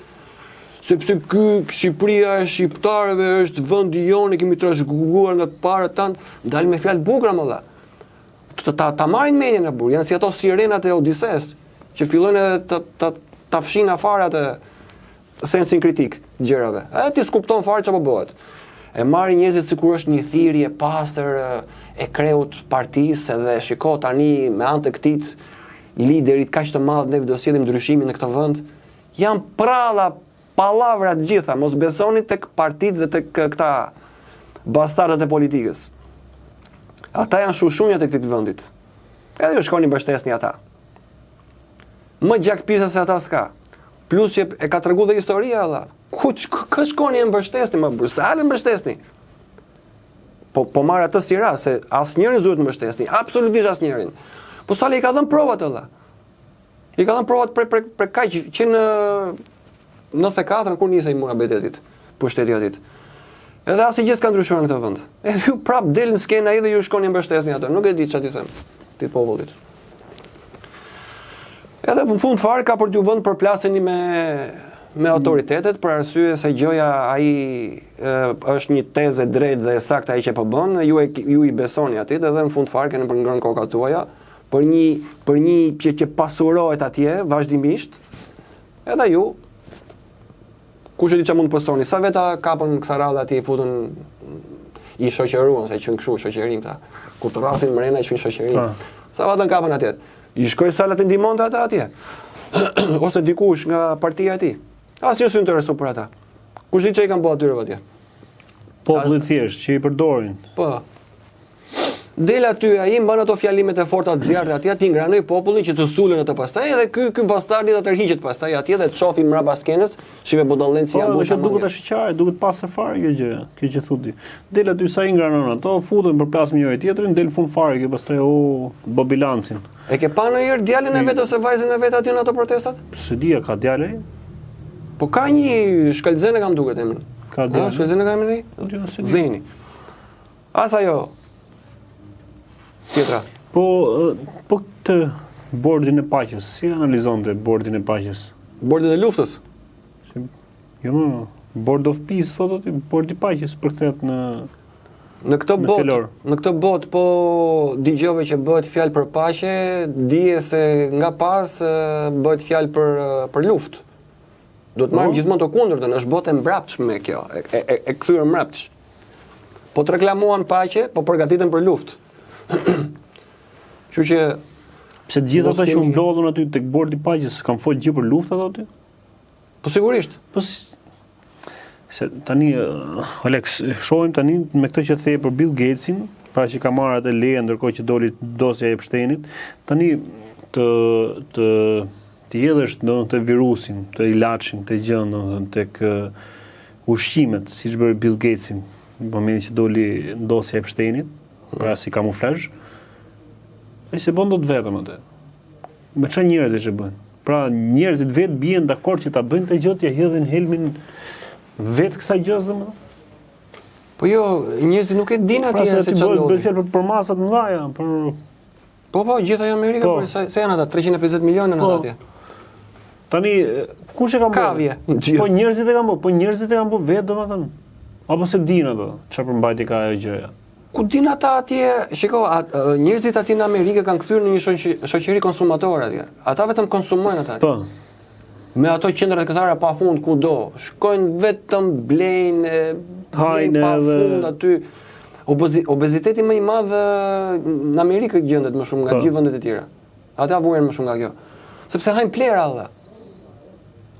sepse ky Shqipëria e shqiptarëve është vendi jonë, kemi trashëguar nga të parët tan, dalin me fjalë bukura më dha. Ta marrin mendjen e burr, janë si ato sirenat e Odises, që fillojnë edhe ta fshin afare atë sensin kritik të gjërave. Ti s'kupton fare çfarë po bëhet. E marrin njerëzit sikur është një thirrje pastër e kreut partisë dhe shiko tani me anë të këtij liderit kaq të madh ne do sjellim ndryshimin në këtë vend. Janë pralla pallavra të gjitha, mos besoni tek partitë dhe tek këta bastardët e politikës. Ata janë shushunjat e këtij vendit. Edhe ju shkoni mbështesni ata. Më gjakpirsa se ata s'ka. Plus që e ka treguar dhe historia valla. Ku shkoni e mbështesni, më Bruxelles mbështesni. Po marr atë si rast se asnjërin s'duhet mbështesni, absolutisht asnjërin. Po sa i ka dhënë provat valla. I ka dhënë provat për kaq që në 94 kur nisej muhabetetit, pushteti atit. Edhe asnjë gjë s'ka ndryshuar në këtë vend. Edhe ju prap del në skenë ai dhe ju shkoni mbështesni atë. Nuk e di çfarë ti them. Ti popullit. Edhe në fund fare ka për t'ju vënë përplaseni me autoritetet për arsye se gjoja ai është një tezë drejtë dhe saktë ai që po bën, ju i besoni atit edhe në fund fare keni ngrënë kokat tuaja për një që pasurohet atje vazhdimisht. Edhe ju kush e di çfarë mund të pësoni, sa veta kapën kësa radhë atje i futën i shoqëruan se qenë kështu shoqërim ta. Kur të rrasin mrena i qenë shoqërim. Sa vetëm kapën atje. I shkoi salat e ndihmonte ata atje. Ose dikush nga partia e tij. Asnjë s'u intereson për ata. Kush di çai kanë bëu atyre atje? Populli thjesht që i përdorin. Po. Del aty ai mban ato fjalimet e forta të zjarrit atje, ti ngranoi popullin që të sulen atë pastaj edhe ky bastardi ta tërhiqet pastaj atje dhe të shohim mbrapa skenës, shive budallënci janë bushë. Po, duket ashqare, duket pasër fare kjo gjë, kjo që thotë. Del aty sa i ngranon ato, futen përplas me njëri tjetrin, del fund fare kjo pastaj bë bilancin. E ke pa ndonjëherë djalin e vet ose vajzën e vet aty në ato protestat? Se di ka djalë. Po ka një shkallëzën e kam duket emrin. Ka djalë. Shkallëzën e kam emrin? Zeni. As ajo. Tjetra. Po këtë bordin e paqes, si analizonte bordin e paqes? Bordin e luftës? Jo, board of peace, thotë ti, bordi i paqes përkthehet në këtë botë po dëgjova që bëhet fjalë për paqe, dije se nga pas bëhet fjalë për luftë. Do të marrim gjithmonë të kundërtën, është botë e mbrapshtme kjo, e kthyer mbrapsht. Po të reklamuan paqe, po përgatiten për luftë. Kështu që pse të gjithë ata që mblodhën aty tek bordi i paqes kanë folë gjë për luftë aty? Po sigurisht. Po se tani Alex, shohim tani me këtë që thej për Bill Gatesin, pra që ka marrë atë leje ndërkohë që doli dosja e Epsteinit, tani të hedhësh të virusin, të ilaçin, të gjën, domethënë tek ushqimet, siç bëri Bill Gatesi në momentin që doli dosja e Epsteinit. Pra si kamuflazh, e se bën dot vetëm atë. Me çfarë njerëzish e bën? Pra njerëzit vetë bien dakord që ta bëjnë të gjë, ja hedhin helmin vetë kësaj gjës domethënë. Po jo, njerëzit nuk e dinë atje se çfarë bëhet fjalë për masat të mëdha, për Po, gjithaj Amerika, se janë ata 350 milionë në atje. Tani kush e ka bërë? Po njerëzit e kanë bërë vetë domethënë. Apo se dinë ato, çfarë përmbajtje ka ajo gjëja. Ku din ata atje, shiko, njerëzit atje në Amerikë kanë kthyer në një shoqëri konsumatore atje. Ata vetëm konsumojnë ata. Po. Me ato qendra tregtare pafund kudo, shkojnë vetëm blejnë pafund aty. Obeziteti më i madh në Amerikë gjendet më shumë nga gjithë vendet e tjera. Ata vuajnë më shumë nga kjo. Sepse hajnë plera alla.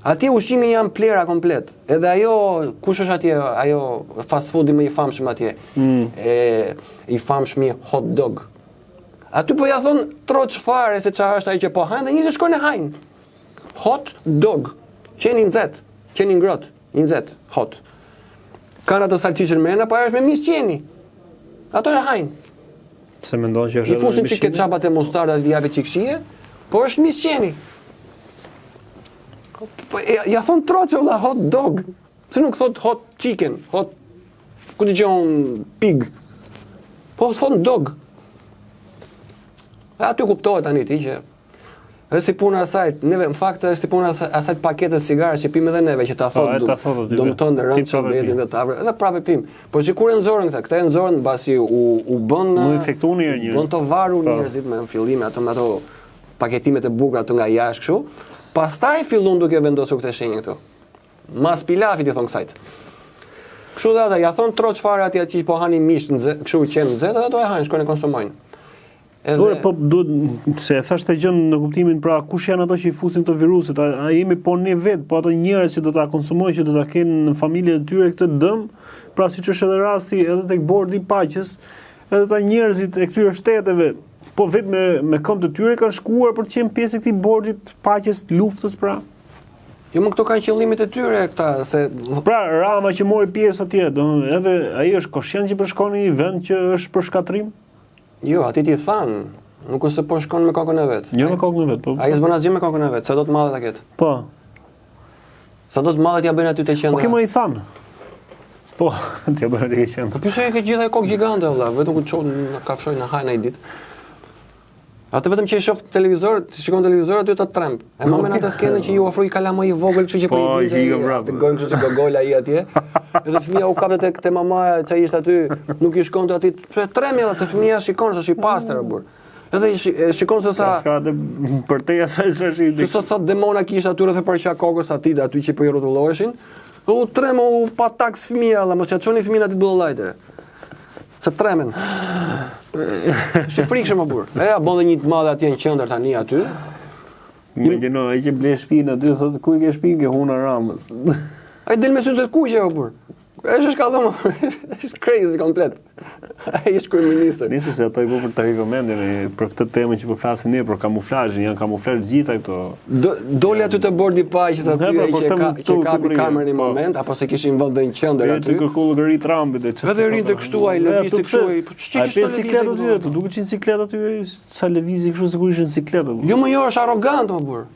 Atje ushqimi janë plera komplet. Edhe ajo, kush është atje, ajo fast foodi më i famshëm atje, i famshmi hot dog. Aty po ja thon troç fare se çfarë është ai që po hajnë dhe njerëzit shkojnë e hajnë. Hot dog. Qeni nxet, qeni ngrohtë, i nxet, hot. Kanë ato salcishën mrena, po është me mis qeni. Ato e hajnë. Pse mendon që është i fusin çike çapat e mustarda dhe japin çik shije, po është mis qeni. Ja thon troçë valla hot dog. Se nuk thot hot chicken, hot ku dëgjon pig. Po thon dog. Aty kuptohet tani ti që është si puna asaj, neve në fakt është si puna asaj paketës cigare që pim edhe neve që ta thot do të tonë rëndë betin dhe tavër, edhe prapë pim. Po që kur e nxorën këta e nxorën mbasi u bën u infektuan njerëzit. Bën të varur njerëzit me fillim ato paketimet e bukura ato nga jashtë kështu. Pastaj fillon duke vendosur këtë shenjë këtu. Mas pilafit i thon kësajt. Kështu dhe ata ja thon troç fare atij që po hanin mish kështu që nxehtë ato e hanin, shkojnë konsumojnë. Edhe po duhet se e thash të gjën në kuptimin pra kush janë ato që i fusin këto viruset, a jemi po ne vet, po ato njerëz që do ta konsumojnë, që do ta kenë në familjet e tyre këtë dëm, pra siç është edhe rasti edhe tek bordi i paqes, edhe ata njerëzit e këtyre shteteve po vetë me këmbë të tyre kanë shkuar për të qenë pjesë e këtij bordit paqes luftës pra. Jo më këto kanë qëllimet e tyre këta se pra Rama që mori pjesë atje, edhe ai është koshient që po shkon në një vend që është për shkatrim. Jo, aty ti than, Nuk është se po shkon me kokën e vet. Jo me kokën e vet, po. Ai s'bën asgjë me kokën e vet, sa do të madhe ta ketë. Po. Sa do të madhe t'ja bëjnë aty te qendra. Po ke më i than. Po, t'ja bëjnë aty te qendra. Po pse ke gjithaj kokë gjigante valla, vetëm ku çon na kafshoj na hajnë ai ditë. Atë vetëm që e shoh televizor, shikon televizor aty ta tremb. E më men atë skenën që ju ofroi kalamaj i vogël, kështu që po i vinte. Gojën kështu si gogol ai atje. Edhe fëmia u kapte tek te mamaja që ishte aty, nuk i shkonte aty. Pse trembi edhe se fëmia shikon se është i pastër burr. Edhe shikon se sa për te asaj s'është i. Sa demona kishte aty rreth përqa kokës aty aty që po i rrotulloheshin. U tremo u pa taks fëmia, alla mos ja çoni fëmin aty bullallajte. Se tremen. Është frikshëm më burr. Ja bën dhe një të madhe atje në qendër tani aty. Imagjino, ai që ble shtëpinë aty thotë ku i ke shtëpinë ke Huna Ramës. Ai del me sy të kuqe apo burr. Është shkallëm. Është crazy komplet. Ai është kryeminist. Nëse se ato i bëu për të rekomendin për këtë temë që po flasim ne për kamuflazhin, janë kamuflazh gjitha këto. Doli aty te bordi paqes aty që kapi kamerën në moment apo se kishin vënë në qendër aty. Aty kërkull gëri Trumpit e çfarë. Edhe rinte kështu ai lëviz të kështu. Po ç'ke sikletë aty, të duket që sikletë aty sa lëvizi kështu sikur ishin sikletë. Jo më jo, është arrogant më burr.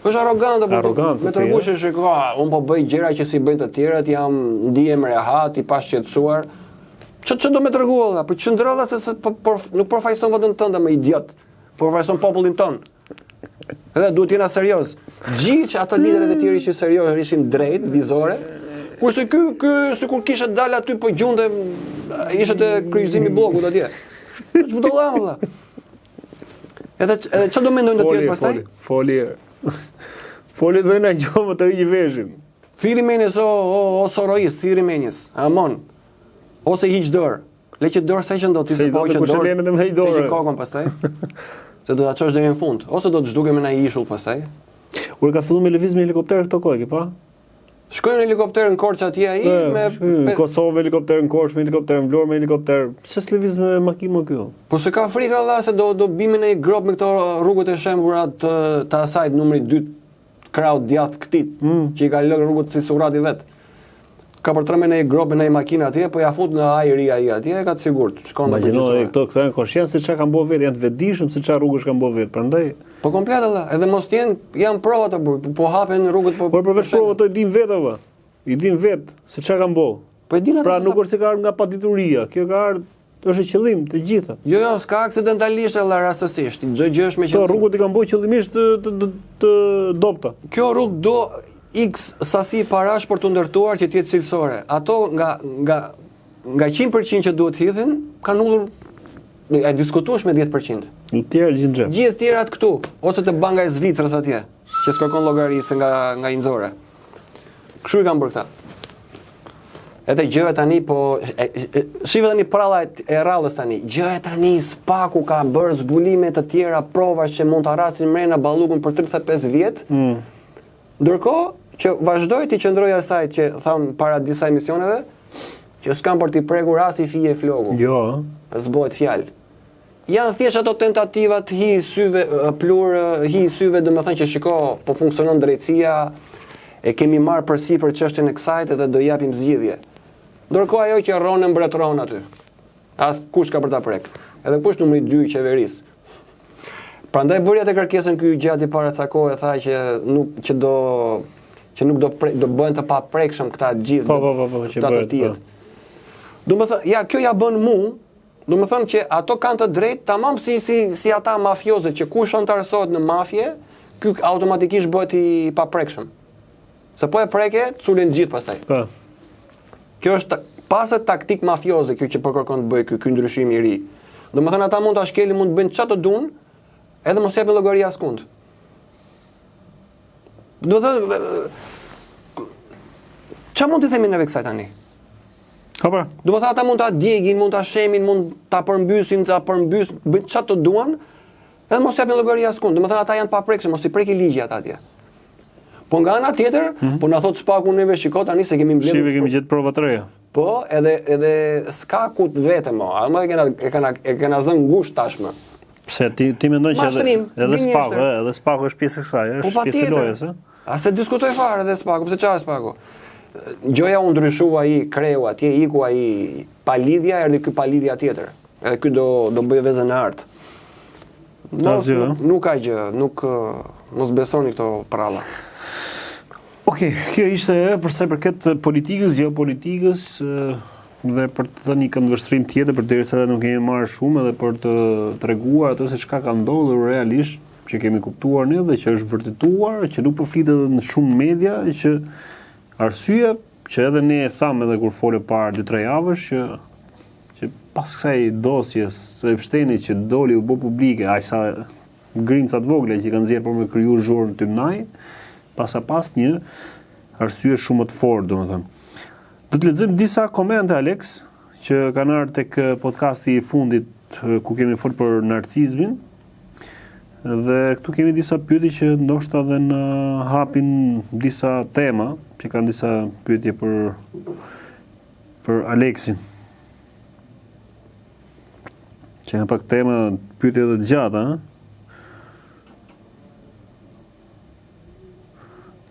Është arrogant apo me tregush se un po bëj gjëra që si bëjnë të tjerët, jam ndihem rehat, i pashqetësuar. Ç'do më tregu valla, po qëndrolla se nuk përfaqëson veten tënde më idiot. Përfaqëson popullin ton. Edhe duhet jena serioz. Gjithë ato liderët e tjerë që serioz ishin drejt, vizore. Kurse ky sikur kishte dalë aty po gjunde ishte te kryqëzimi i bllokut atje. Ç'do valla. Edhe ç'do mendojnë të tjerë pastaj? Foli dhe na gjomë të rigjë veshin. Thiri menjes o sorois, thiri menjes. Amon. Ose hiq dorë. Le që dorë sa që do ti se po që dorë. Ti kokën pastaj. Se do ta çosh deri në fund, ose do të zhduke me një ishull pastaj. Kur ka filluar me lëviz me helikopter këto kohë, pa? Shkojnë në helikopter në Korçë atje ai me Kosovë helikopter në Korçë, me helikopter në Vlorë, me helikopter. Pse s'lëviz me makinë më këtu? Po se ka frikë valla se do bimi në një grop me këto rrugët e shembura të asajt numri 2 kraut djath këtit, që i ka lënë rrugët si surati vet. Ka për tremën në një grop në një makinë atje, po ja fut nga ajri ai atje, ka të sigurt. Shkon në Imagjino këto janë konshient se çka kanë bërë vetë, janë të vetëdijshëm se çfarë rrugësh kanë bërë vetë. Prandaj po komplet valla, edhe mos janë prova të burr, po hapen rrugët po. Por përveç provave to i din vetë valla. I din vetë se çka kanë bërë. Po e din atë. Pra nuk është se ka ardhur nga padituria, kjo ka ardhur është qëllim të gjitha. Jo, s'ka aksidentalisht valla rastësisht. Çdo gjë është me qëllim. Këto rrugët i kanë bërë qëllimisht të dopta. Kjo rrugë do X sasi parash për të ndërtuar që të jetë cilësore. Ato nga 100% që duhet hidhin, kanë ulur e diskutueshme 10%. Në tjerë gjithë xhep. Gjithë tjerat këtu, ose te banka e Zvicrës atje, që s'kërkon llogarisë nga Inzore. Kështu i kanë bërë këta. Edhe gjëja tani po shive tani pralla e rrallës tani. Gjëja tani Spaku ka bërë zbulime të tjera, prova që mund ta rrasin mrena ballukun për 35 vjet. Ndërkohë që vazhdoi të qëndrojë asaj që tham para disa emisioneve, që s'kan për t'i prekur rasti fije floku. Jo, s'bëhet fjalë. Janë thjesht ato tentativa të hi syve, domethënë që shiko, po funksionon drejtësia, e kemi marrë përsipër çështjen e kësajt edhe do japim zgjidhje. Ndërkohë ajo që rronë mbretëron aty. As kush ka për ta prek. Edhe kush numri 2 i qeverisë. Prandaj bëri atë kërkesën ky gjati para ca kohë tha që nuk do bëhen të paprekshëm këta gjithë. Po, që bëhet. Domethënë, ja kjo ja bën mua, domethënë që ato kanë të drejtë tamam si ata mafiozët që kush antarësohet në mafje, ky automatikisht bëhet i paprekshëm. Se po e preke, culen gjithë pastaj. Po. Kjo është pasë taktik mafioze kjo që po kërkon të bëjë ky ndryshim i ri. Domethënë ata mund ta shkelin, mund të bëjnë çfarë të duan, edhe mos japin llogari askund. Do të çfarë mund të themi neve kësaj tani? Po. Do të thotë ata mund ta djegin, mund ta shemin, mund ta përmbysin, bëjnë çfarë të duan, edhe mos japin llogari askund. Do të thotë ata janë të paprekshëm, mos i preki ligji ata atje. Po nga ana tjetër, po na thot Spaku neve shiko tani se kemi mbledhur. Kemi gjetë prova të reja. Po, edhe s'ka ku të vetëm, ama e kanë zënë ngushtë tashmë. Pse ti mendon që edhe Spaku është pjesë e kësaj, është pjesë e lojës, ë? A se diskutoj fare edhe Spaku, pse çfarë Spaku? Gjoja u ndryshua ai, kreu atje, iku ai pa lidhja, erdhi ky pa lidhja tjetër. Edhe ky do bëj vezën e artë. Nuk ka gjë, mos besoni këto pralla. Okej, kjo ishte për sa i përket politikës, geopolitikës dhe për të thënë një këndvështrim tjetër përderisa nuk kemi marrë shumë edhe për të treguar atë se çka ka ndodhur realisht, që kemi kuptuar ne dhe që është vërtetuar, që nuk po flitet në shumë media, që arsye që edhe ne e thamë edhe kur folë para 2-3 javësh që pas kësaj dosjes së Epsteinit që doli u bë publike, aq sa grincat vogla që kanë nxjerrë për me kriju zhurmë në Tymnaj, pas një arsye shumë të fortë, domethënë. Do të lexojmë disa komente, Alex, që kanë ardhur tek podcasti i fundit ku kemi folur për narcizmin. Dhe këtu kemi disa pyetje që ndoshta edhe në hapin disa tema, që kanë disa pyetje për Aleksin. Që janë pak tema, pyetje edhe të gjata, ha?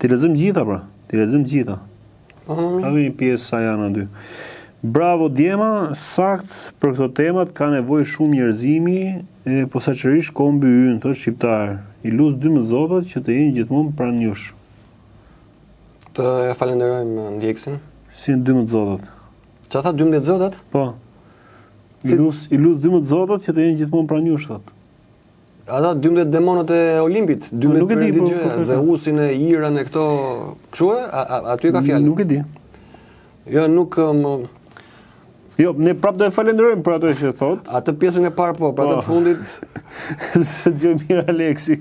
Ti lexojmë gjitha, pra. Ka një pjesë sa janë aty. Bravo Djema, sakt për këto temat ka nevojë shumë njerëzimi, posaçërisht kombi ynë, thotë shqiptar. I lut 12 zotat që të jenë gjithmonë pranë jush. Të falenderojmë ndjeksin. Si 12 zotat. Çfarë tha 12 zotat? Po. I lut 12 zotat që të jenë gjithmonë pranë jush, thotë. Ata 12 demonët e Olimpit, 12 gjëra, Zeusin e Irën e këto, kështu aty ka fjalë. Nuk e di. Jo, nuk Jo, ne prapë do e falenderojmë për ato që thot. Atë pjesën e parë po, për atë të fundit se dëgjoj mirë Aleksi.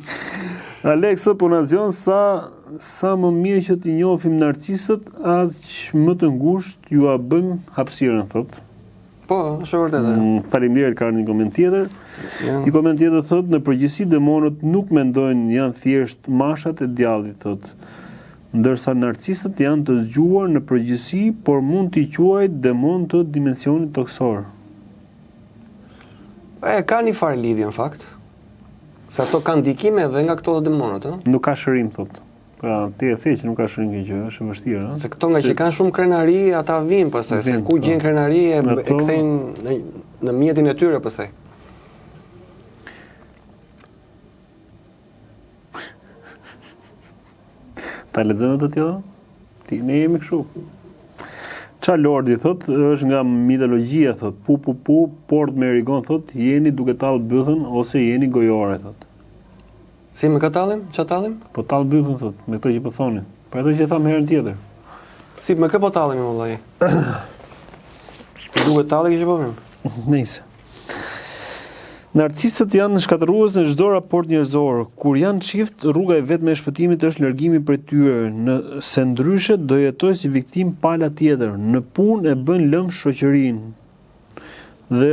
Alex thot punazion sa më mirë që t'i njohim narcisët, aq më të ngushtë ju a bën hapësirën, thot. Po, është vërtetë. Faleminderit, ka një koment tjetër. Një koment tjetër thot, në përgjithësi demonët nuk mendojnë janë thjesht mashat e djallit, thot. Ndërsa narcisët janë të zgjuar në përgjithësi, por mund t'i quajt demon të dimensionit toksor. Ka një farë lidhje në fakt. Se ato kanë ndikime edhe nga këto demonët, ëh? Nuk ka shërim, thot. Pra, ti e the që nuk ka shërim kjo gjë, është e vështirë, ëh? Se këto nga që kanë shumë krenari, ata vinë pastaj, se ku gjen krenari e kthejnë në mjetin e tyre pastaj. Ta lexojmë të tjera? Ne jemi kështu. Qa Lordi thot, është nga mitologjia thot, pu, port me rigon thot, jeni duke tallë bythën ose jeni gojore thot. Si me ka tallim? Qa tallim? Po tallë bythën thot, me këto që po thoni. Për ato që thamë herën tjetër. Si me kë po tallim më vllai? Duke tallë që po vëm. Nice. Narcisët janë shkatërrues në çdo raport njerëzor. Kur janë çift, rruga e vetme e shpëtimit është largimi prej tyre, se ndryshe do jetoj si viktim pala tjetër. Në punë e bën lëmë shoqërinë. Dhe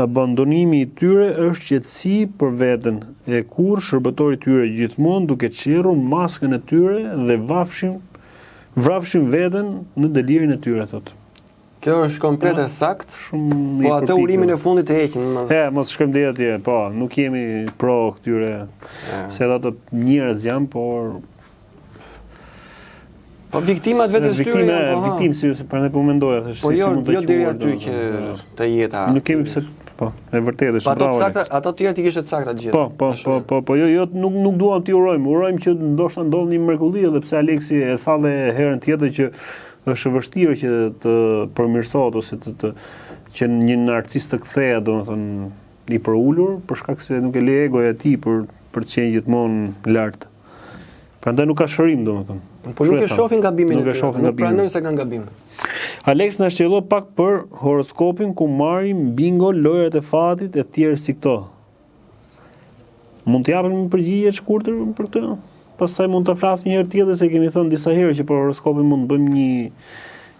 abandonimi i tyre është qetësi për veten, e kur shërbëtori i tyre gjithmonë duke çirrur maskën e tyre dhe vrafshin veten në delirin e tyre, thotë. Kjo është komplet e sakt, po atë urimin e fundit e heqin. Mos shkojmë deri atje, po, nuk jemi pro këtyre, se ato njerëz janë, por... Po viktimat vetes tyre janë, po. Viktim, si prandaj po mendoja, thësh, po jo deri aty që të jeta. Nuk kemi pse, po, e vërtetë është bravo. Ato të tjerë ti kishte sakta gjithë. Po, jo, nuk duam ti urojmë që ndoshta ndodh një mrekulli, edhe pse Aleksi e tha dhe herën tjetër që është vështirë që të përmirësohet ose që një narcis të kthehet, domethënë, i përulur, për shkak se nuk e le egoja e tij për të qenë gjithmonë lart. Prandaj nuk ka shërim, domethënë. Po nuk e shohin gabimin e tyre. Nuk pranojnë se kanë gabim. Alex na shtjelloi pak për horoskopin ku marrim bingo, lojrat e fatit e tjerë si këto. Mund të japim një përgjigje të shkurtër për këtë? Pastaj mund të flas një herë tjetër se kemi thënë disa herë që për horoskopin mund të bëjmë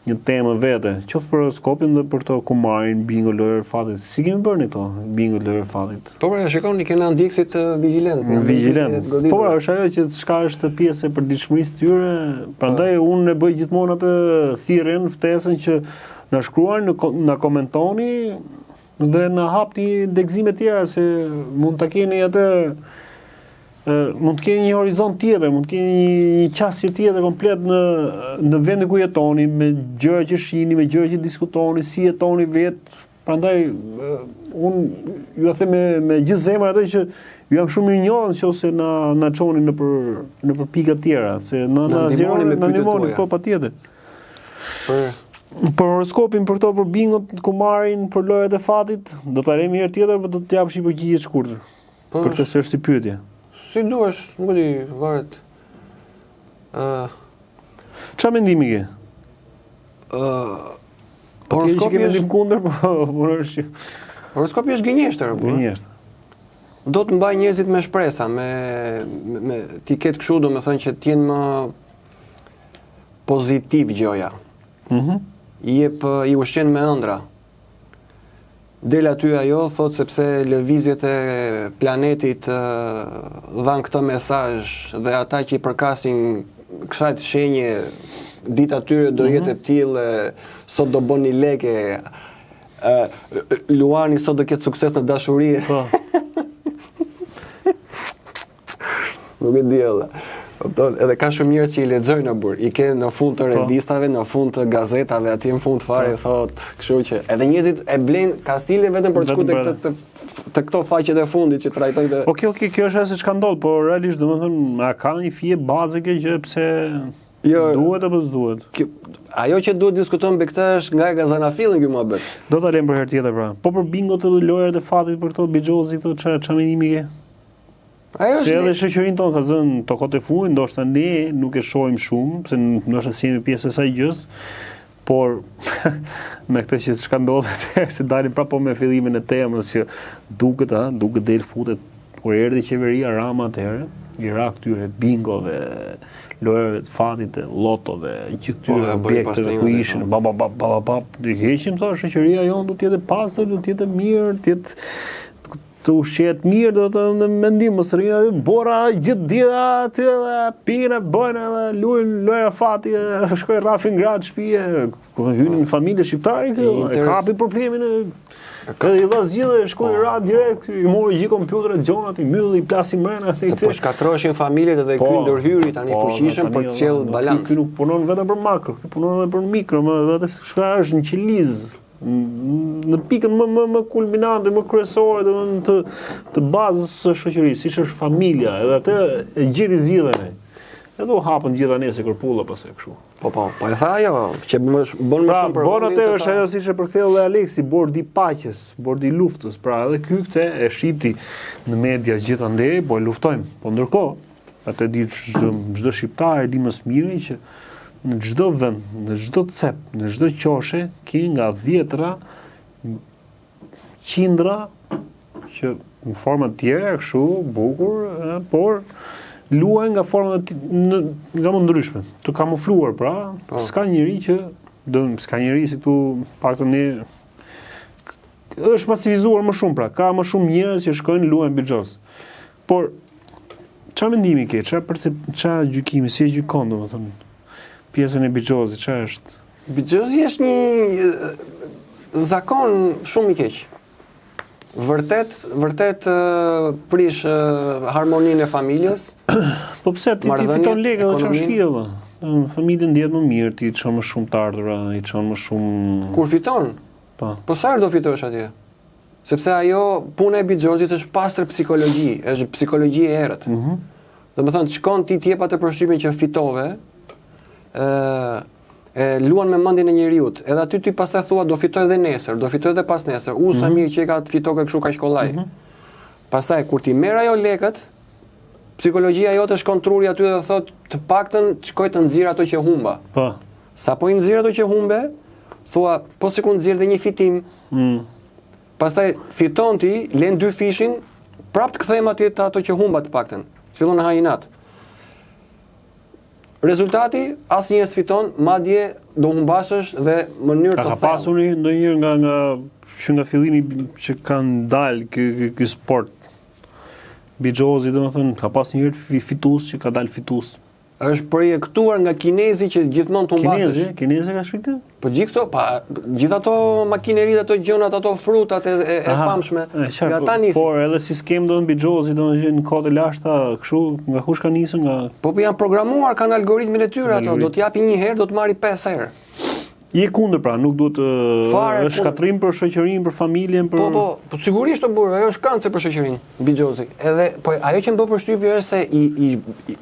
një temë vete. Qoftë për horoskopin dhe për to ku marrin bingo lojë fatit. Si kemi bërë ne këto bingo lojë fatit? Po pra, shikoni kena ndjekësit vigjilent. Po pra, është ajo që çka është pjesë e përditshmërisë tyre. Prandaj unë e bëj gjithmonë atë thirrjen, ftesën që na shkruani, na komentoni dhe na hapni degëzime të tjera se mund ta keni atë mund të keni një horizont tjetër, mund të keni një qasje tjetër komplet në vendin ku jetoni, me gjëra që shihni, me gjëra që diskutoni, si jetoni vetë. Prandaj unë ju them me gjithë zemër atë që Ju jam shumë mirënjohës nëse na çoni nëpër pika të tjera, se na ndihmoni me pyetjet ndihmoni tuaja. po patjetër. Për Për horoskopin, për këto, për bingot, kumarin, për lojët e fatit, do ta lejmë një herë tjetër, por do të japësh një përgjigje të shkurtër. Po, Për këtë se është si pyetje. si duash, nuk e di, varet. Çfarë mendimi ke? Horoskopi është kundër, po është horoskopi është gënjeshtër, po. gënjeshtër. Do të mbaj njerëzit me shpresa, me ti ketë kështu, domethënë që të jenë më pozitiv gjoja. I ushqen me ëndra. Del aty ajo, thot sepse lëvizjet e planetit dhanë këtë mesazh dhe ata që i përkasin kësaj shenje dita tyre do jetë e tillë, sot do bëni lekë, luani sot do ketë sukses në dashuri. Po. Nuk e di edhe. Edhe ka shumë njerëz që i lexojnë në burr, i ke në fund të revistave, në fund të gazetave, atje në fund fare thot, kështu që edhe njerëzit e blejnë Kastile vetëm për të shkuar te këto faqet e fundit që trajtojnë. Okej, kjo është se çka ndodh, por realisht domethënë a ka një fije bazike që pse duhet apo s'duhet? Ajo që duhet diskutojmë me këtë është nga e gazanafillin ky muhabet. Do ta lejmë për herë tjetër pra. Po për bingot edhe lojrat e fatit për këto bixhozi këto ç'a mendimi ke? Ajo Se është edhe shoqërinë tonë ka zënë tokot e fundit, ndoshta ne nuk e shohim shumë, pse ndoshta si jemi pjesë e saj gjës, por me këtë që çka ndodhet, se dalim prapë me fillimin e temës që duket del futet kur erdhi qeveria Rama atëherë, i ra këtyre bingove, lojrave të fatit, lotove, që këtyre objekteve ku ishin, i heqim thonë shoqëria jonë do të jetë e pastër, do të jetë mirë, të jetë të ushqet mirë, do të në mendim mos rrinë bora gjithë dita aty, pinë, bojnë, luajnë loja fati, shkojnë rrafin gratë shtëpie, ku hynin në familje shqiptare, kapi problemin edhe i dha zgjidhje, shkoi ra direkt, i mori gjithë kompjuterat, gjonat, i mbylli, i plasi mbrana. Se po shkatroheshin familjet edhe ky ndërhyri tani fuqishëm për të sjellë balans. Ky nuk punon vetëm për makro, ky punon edhe për mikro, vetë shka është një qeliz. Në pikën më kulminante, më kryesore, të bazës së shoqërisë, siç është familja, edhe atë e gjithë i zgjidhen. Edhe u hapën gjitha nese kërpulla pastaj kështu. Po e tha ajo, që bën më shumë për bon atë është ajo siç e përktheu dhe Aleksi, bordi i paqes, bordi i luftës. Pra edhe ky këtë e shiti në media gjithandej, po e luftojmë. Po ndërkohë, atë di çdo shqiptar e di më së miri që në çdo vend, në çdo cep, në çdo qoshe, ki nga 10-ra, qindra që në forma të tjera, kështu, bukur, por luajnë nga forma nga më ndryshme, të kamufluar, pra, s'ka njëri që, s'ka njëri si këtu paktën ne është masivizuar më shumë, pra, ka më shumë njerëz që shkojnë luajnë bixhoz. Por ç'a mendimi ke, ç'a gjykimi, si e gjykon domethënë pjesën e bixhozit, ç'a është? Bixhozi është një zakon shumë i keq. Vërtet prish harmoninë e familjes. Po pse ti fiton lekë dhe çon shtëpi valla? Familjen ndihet më mirë, ti çon më shumë të ardhura, i çon më shumë. Kur fiton? Po sa herë do fitosh atje? Sepse ajo puna e bixhozit është pastër psikologji, është psikologji e errët. Domethënë shkon ti të jep atë përshtypjen që fitove, luan me mendjen e njeriut. Edhe aty ti pastaj thua do fitoj edhe nesër, do fitoj edhe pas nesër. Sa mirë që e ka të fitoke kështu kaq kollaj. Pastaj kur ti merr ajo lekët, psikologjia jote shkon truri aty dhe thot të paktën shkoj të nxirr ato që humba. Po. Sa po i nxirr ato që humbe, thua po sikur nxirr dhe një fitim. Pastaj fiton ti, len 2 fishin, prap të kthejmë atje ato që humba të paktën. Fillon në hajinat. Rezultati, asnjë s'fiton, madje do humbashësh dhe në mënyrë të thellë. Ka pasur ndonjëherë nga fillimi që kanë dalë ky sport. Bixhozi, domethënë, ka pas njëherë fitues që ka dalë fitues. Është projektuar nga kinezi që gjithmonë të humbasësh. Kinezi ka shpiktë? Po gjithë ato makineritë, ato gjonat, ato frutat e famshme. Nga ata nisin. Por edhe si skem do në bixhozi, domethënë në kohë të lashta, kështu nga kush ka nisur nga. Po janë programuar, kanë algoritmin e tyre ato, do t'japi një herë, do të marri 5 herë. Je kundër pra, nuk duhet është shkatrim për shoqërinë, për familjen, për Po sigurisht burr, ajo është kancer për shoqërinë, Bixhozi. Edhe po ajo që më bë përshtypje është se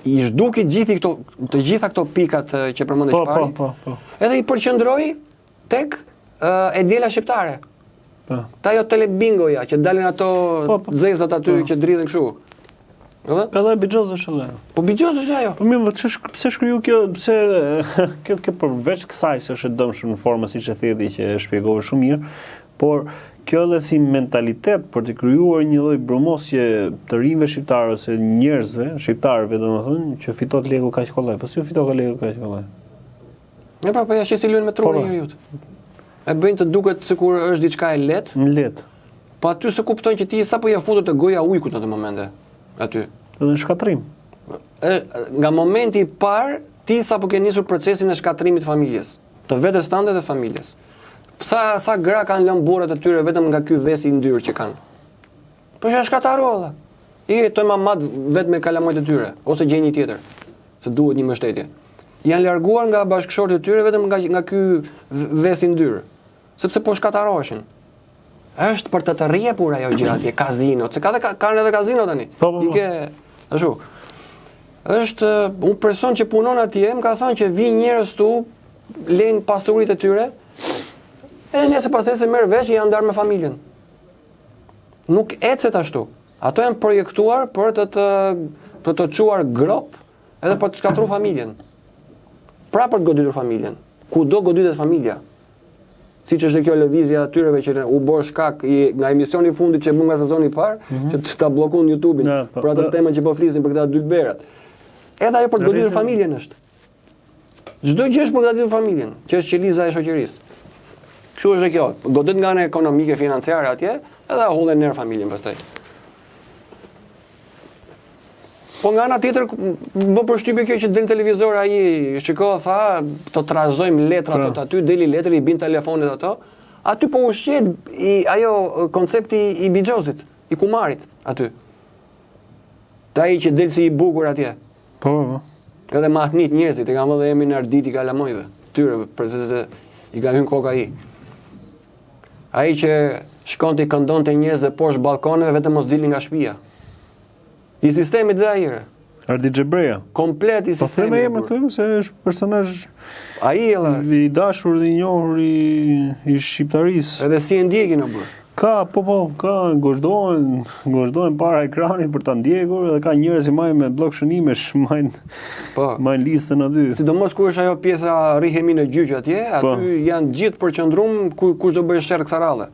i zhduki të gjitha këto pikat që përmendej çfarë. Po. Edhe i përqendroi tek e diela shqiptare. Po. Ta ajo telebingoja që dalin ato zezat aty që dridhen kështu. Edhe Bixhozi është edhe. Po Bixhozi është ajo. Po mirë, pse shkriju kjo, pse kjo përveç kësaj se është e dëmshme në formë siç e theti që e shpjegove shumë mirë, por kjo edhe si mentalitet për të krijuar një lloj bromosje të rinjve shqiptarë ose njerëzve, shqiptarëve domethënë, që fiton lekun kaq kollaj. Po si u fiton lekun kaq kollaj? Ne pra po ja shesi luen me trurin e njeriut. E bëjnë të duket sikur është diçka e lehtë. Lehtë. Po aty se kupton që ti sapo ja futet te goja ujkut në atë momente. Aty. Edhe në shkatrim. Nga momenti i parë, ti sapo ke nisur procesin e shkatrimit të familjes, të vetes tande dhe familjes. Sa gra kanë lënë burrat e tyre vetëm nga ky vesi i ndyrë që kanë. Po është shkatarolla. I jetojnë mamat vetëm me kalamojt e tyre ose gjej një tjetër, se duhet një mbështetje. Janë larguar nga bashkëshortet e tyre vetëm nga ky vesi i ndyrë, sepse po shkataroheshin. Është për të rrjepur ajo gjë atje, kazino, se kanë edhe kazino tani. Po. Ike ashtu. Është un person që punon atje, më ka thënë që vijnë njerëz tu, lejnë pasuritë e tyre, e nëse pastaj se merr vesh janë ndarë me familjen. Nuk ecet ashtu. Ato janë projektuar për të çuar grop edhe për të shkatruar familjen. Pra për të goditur familjen. Kudo goditet familja. Siç është kjo lëvizja atyreve që u bë shkak nga emisioni i fundit që bën nga sezoni i parë, që ta bllokon YouTube-in për atë temë që po flisin për këta dy berat. Edhe ajo për të goditur familjen është. Çdo gjë është për të goditur familjen, që është qeliza e shoqërisë. Kështu është kjo. Godet nga ana ekonomike, financiare atje, edhe hullen ner familjen pastaj. Po nga ana tjetër më përshtypje kjo që del në televizor ai, shiko, tha, të trazojmë letrat aty, deli letri, i bin telefonet ato. Aty po ushqet ajo koncepti i Bixhozit, i kumarit aty. Ta ai që del si i bukur atje. Po. Edhe mahnit njerëzit, e kanë vënë emrin Arditi Kalamojve, tyre përse se i ka hyrë koka ai. Ai që shkonte i këndonte njerëzve poshtë balkoneve vetëm mos dilnin nga shtëpia. I sistemit dhe ajre. Ardi Xhebreja. Komplet i sistemit. Po them këtë se është personazh ai edhe i dashur dhe i njohur i shqiptarisë. Edhe si e ndjekin o bër. Ka gozhdohen para ekranit për ta ndjekur dhe ka njerëz që marrin me blok shënimesh, marrin listën aty. Sidomos kur është ajo pjesa rrihemi në gjyq atje, aty janë gjithë përqendruar kush do bëjë sherr kësarralle.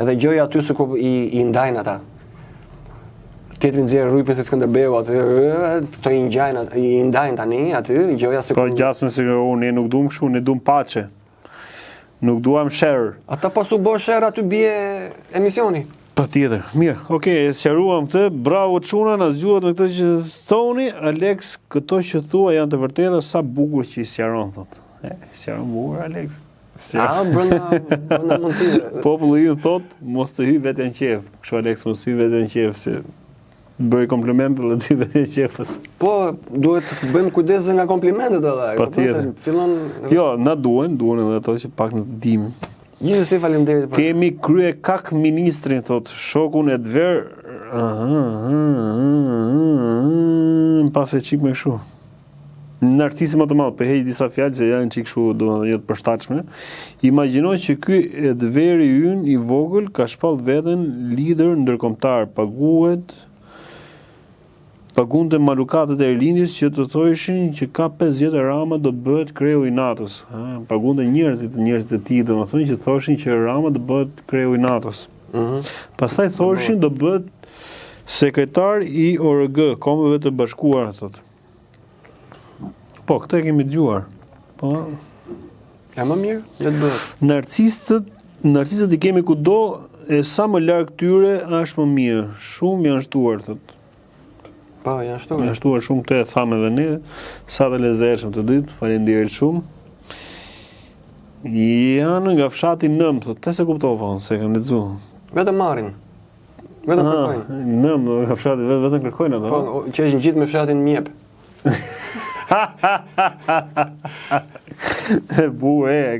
Edhe gjoja aty se i ndajnë ata. Tjetrin nxjerr rrypën se Skënderbeu aty, këto i ndajnë tani aty, gjoja se po gjasme se unë nuk duam kështu, ne duam paçe. Nuk duam sherr. Ata pas u bë sherr aty bie emisioni. Patjetër. Mirë, okay, e sqaruam këtë. Bravo çuna, na zgjuat me këtë që thoni. Alex, këto që thua janë të vërteta, sa bukur që i sqaron thotë. Sqaron bukur Alex. Brenda mundësive. Populli i thotë mos të hy vetë në qef. Kështu Alex mos të hy vetë në qef se bëj komplimente dhe ty vetë në qefës. Po, duhet të bëjmë kujdes nga komplimentet edhe. Patjetër. Fillon jo, na duhen edhe ato që pak në të dimë. Gjithsesi faleminderit. Kemi krye kak ministrin thotë, shokun Edver. Pas e çik me kështu. Në artistë më të madh, për heq disa fjalë që janë çik kështu, domethënë jo të përshtatshme. Imagjino që ky Edveri ynë i vogël ka shpall veten lider ndërkombëtar, pagunte malukatët e Erlindis që të thoshin që ka 5 vjet Rama do bëhet kreu i NATO-s. Pagunte njerëzit e tij, domethënë që thoshin që Rama do bëhet kreu i NATO-s. Pastaj thoshin do bëhet sekretar i ORG, Kombeve të Bashkuara thotë. Po, këtë e kemi dëgjuar. Po. Ja më mirë, le të bëhet. Narcistët i kemi kudo e sa më larg tyre është më mirë. Shumë janë shtuar thotë. Po, janë shtuar. Janë shtuar shumë, këtë e thamë edhe ne. Sa të lezetshëm të ditë, faleminderit shumë. Janë nga fshati 9, thotë. Te se kuptova, se kanë lexuar. Vetëm marrin. Vetëm kërkojnë. 9 nga fshati vetëm kërkojnë ato. Po, që është ngjit me fshatin Mjep.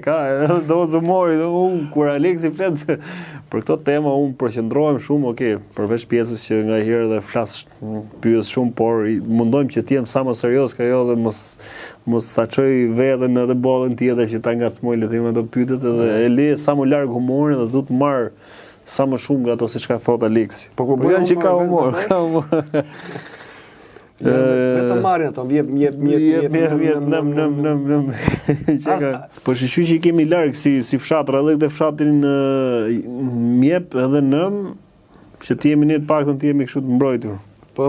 Ka do humori, kur Aleksi flet për këto tema unë përqendrohem shumë, përveç pjesës që nga herë dhe flas pyes shumë, por mundojmë që të jem sa më serioz ka jo dhe mos sa çoj veten edhe bollën tjetër që ta ngacmoj le të them ato pyetjet edhe e le sa më larg humorin dhe du të marr sa më shumë nga ato siç ka thot Aleksi. Po kur bëjmë që ka humor. Vetëm marrin ato, jep. Po shiqy që i kemi larg si fshatra edhe këtë fshatin mjep edhe nëm që të jemi ne të paktën të jemi kështu të mbrojtur. Po,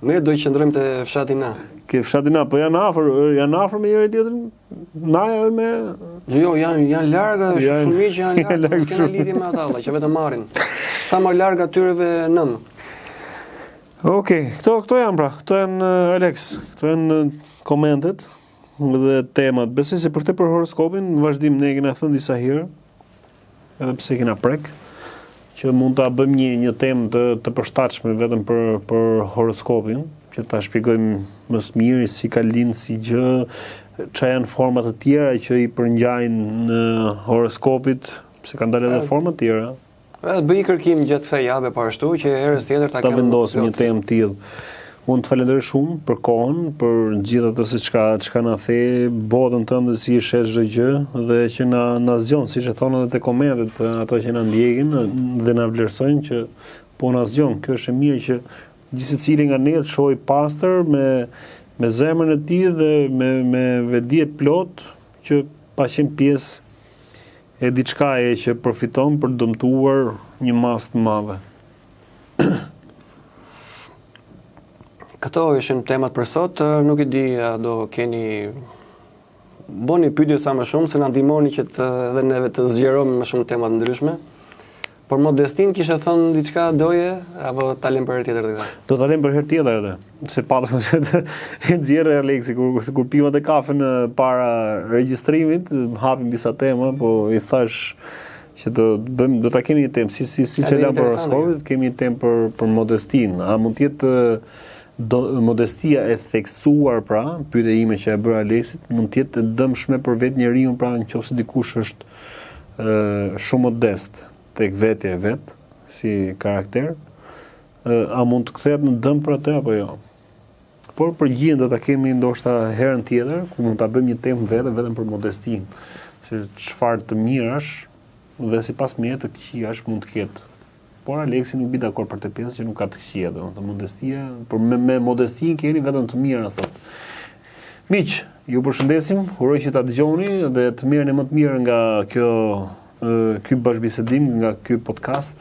ne do të qëndrojmë te fshati na. Ke fshati na, po janë afër me njëri tjetrin? Na me Jo, janë larg, shumë miq janë larg, s'kena lidhje me ata, që vetëm marrin. Sa më larg atyreve nëm. Okej, këto janë pra, këto janë Alex, këto janë komentet dhe temat. Besoj se për horoskopin, në vazhdim ne kena thënë disa herë, edhe pse kena prek, që mund ta bëjmë një temë të përshtatshme vetëm për horoskopin, që ta shpjegojmë më së miri si ka lind si gjë, çfarë janë format të tjera që i përngjajnë në horoskopit, pse kanë dalë edhe forma të tjera. Bëj kërkim gjatë kësaj jave po ashtu që herës tjetër ta vendosim një temë tillë. Unë të falenderoj shumë për kohën, për gjithë ato se çka na the, botën tënde si i shes çdo gjë dhe që na zgjon, siç e thonë edhe te komentet, ato që na ndjekin dhe na vlerësojnë që po na zgjon. Kjo është e mirë që gjithsecili nga ne të shohë pastër me zemrën e tij dhe me vetdije plot që pa qenë pjesë e diçkaje që përfiton për dëmtuar një masë të madhe. Këto ishin temat për sot, nuk e di do keni bëni pyetje sa më shumë se na ndihmoni që edhe neve të zgjerojmë më shumë tema të ndryshme. Por Modestin kishe thënë diçka doje apo ta lëm për herë tjetër këtë? Do ta lëm për herë tjetër atë. Se patëm se e nxjerrë Aleksi kur piva te kafen para regjistrimit, hapim disa tema, po i thash që do ta kemi një temë si që lëm për horoskopin, kemi një temë për Modestin. A mund të jetë modestia e theksuar pra, pyetja ime që e bëra Aleksit, mund të jetë e dëmshme për vetë njeriu pra nëse dikush është shumë modest tek vetja e vet, si karakter, a mund të kthehet në dëm për atë apo jo? Por përgjigjen do ta kemi ndoshta herën tjetër, ku mund ta bëjmë një temë vetëm për modestinë, se çfarë të mirash dhe sipas meje të këqijash mund të ketë. Por Aleksi nuk bi dakord për të pjesën që nuk ka të këqija, domethënë modestia, por me modestinë keni vetëm të mira, thotë. Miq, ju përshëndesim, uroj që ta dëgjoni dhe të merrni më të mirë nga ky bashkëbisedim, nga ky podcast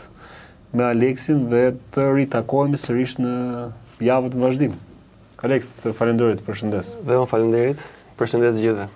me Aleksin dhe të ritakohemi sërish në javën e vazhdim. Aleks, të falenderoj, të përshëndes. Dhe unë falenderit, përshëndes gjithëve.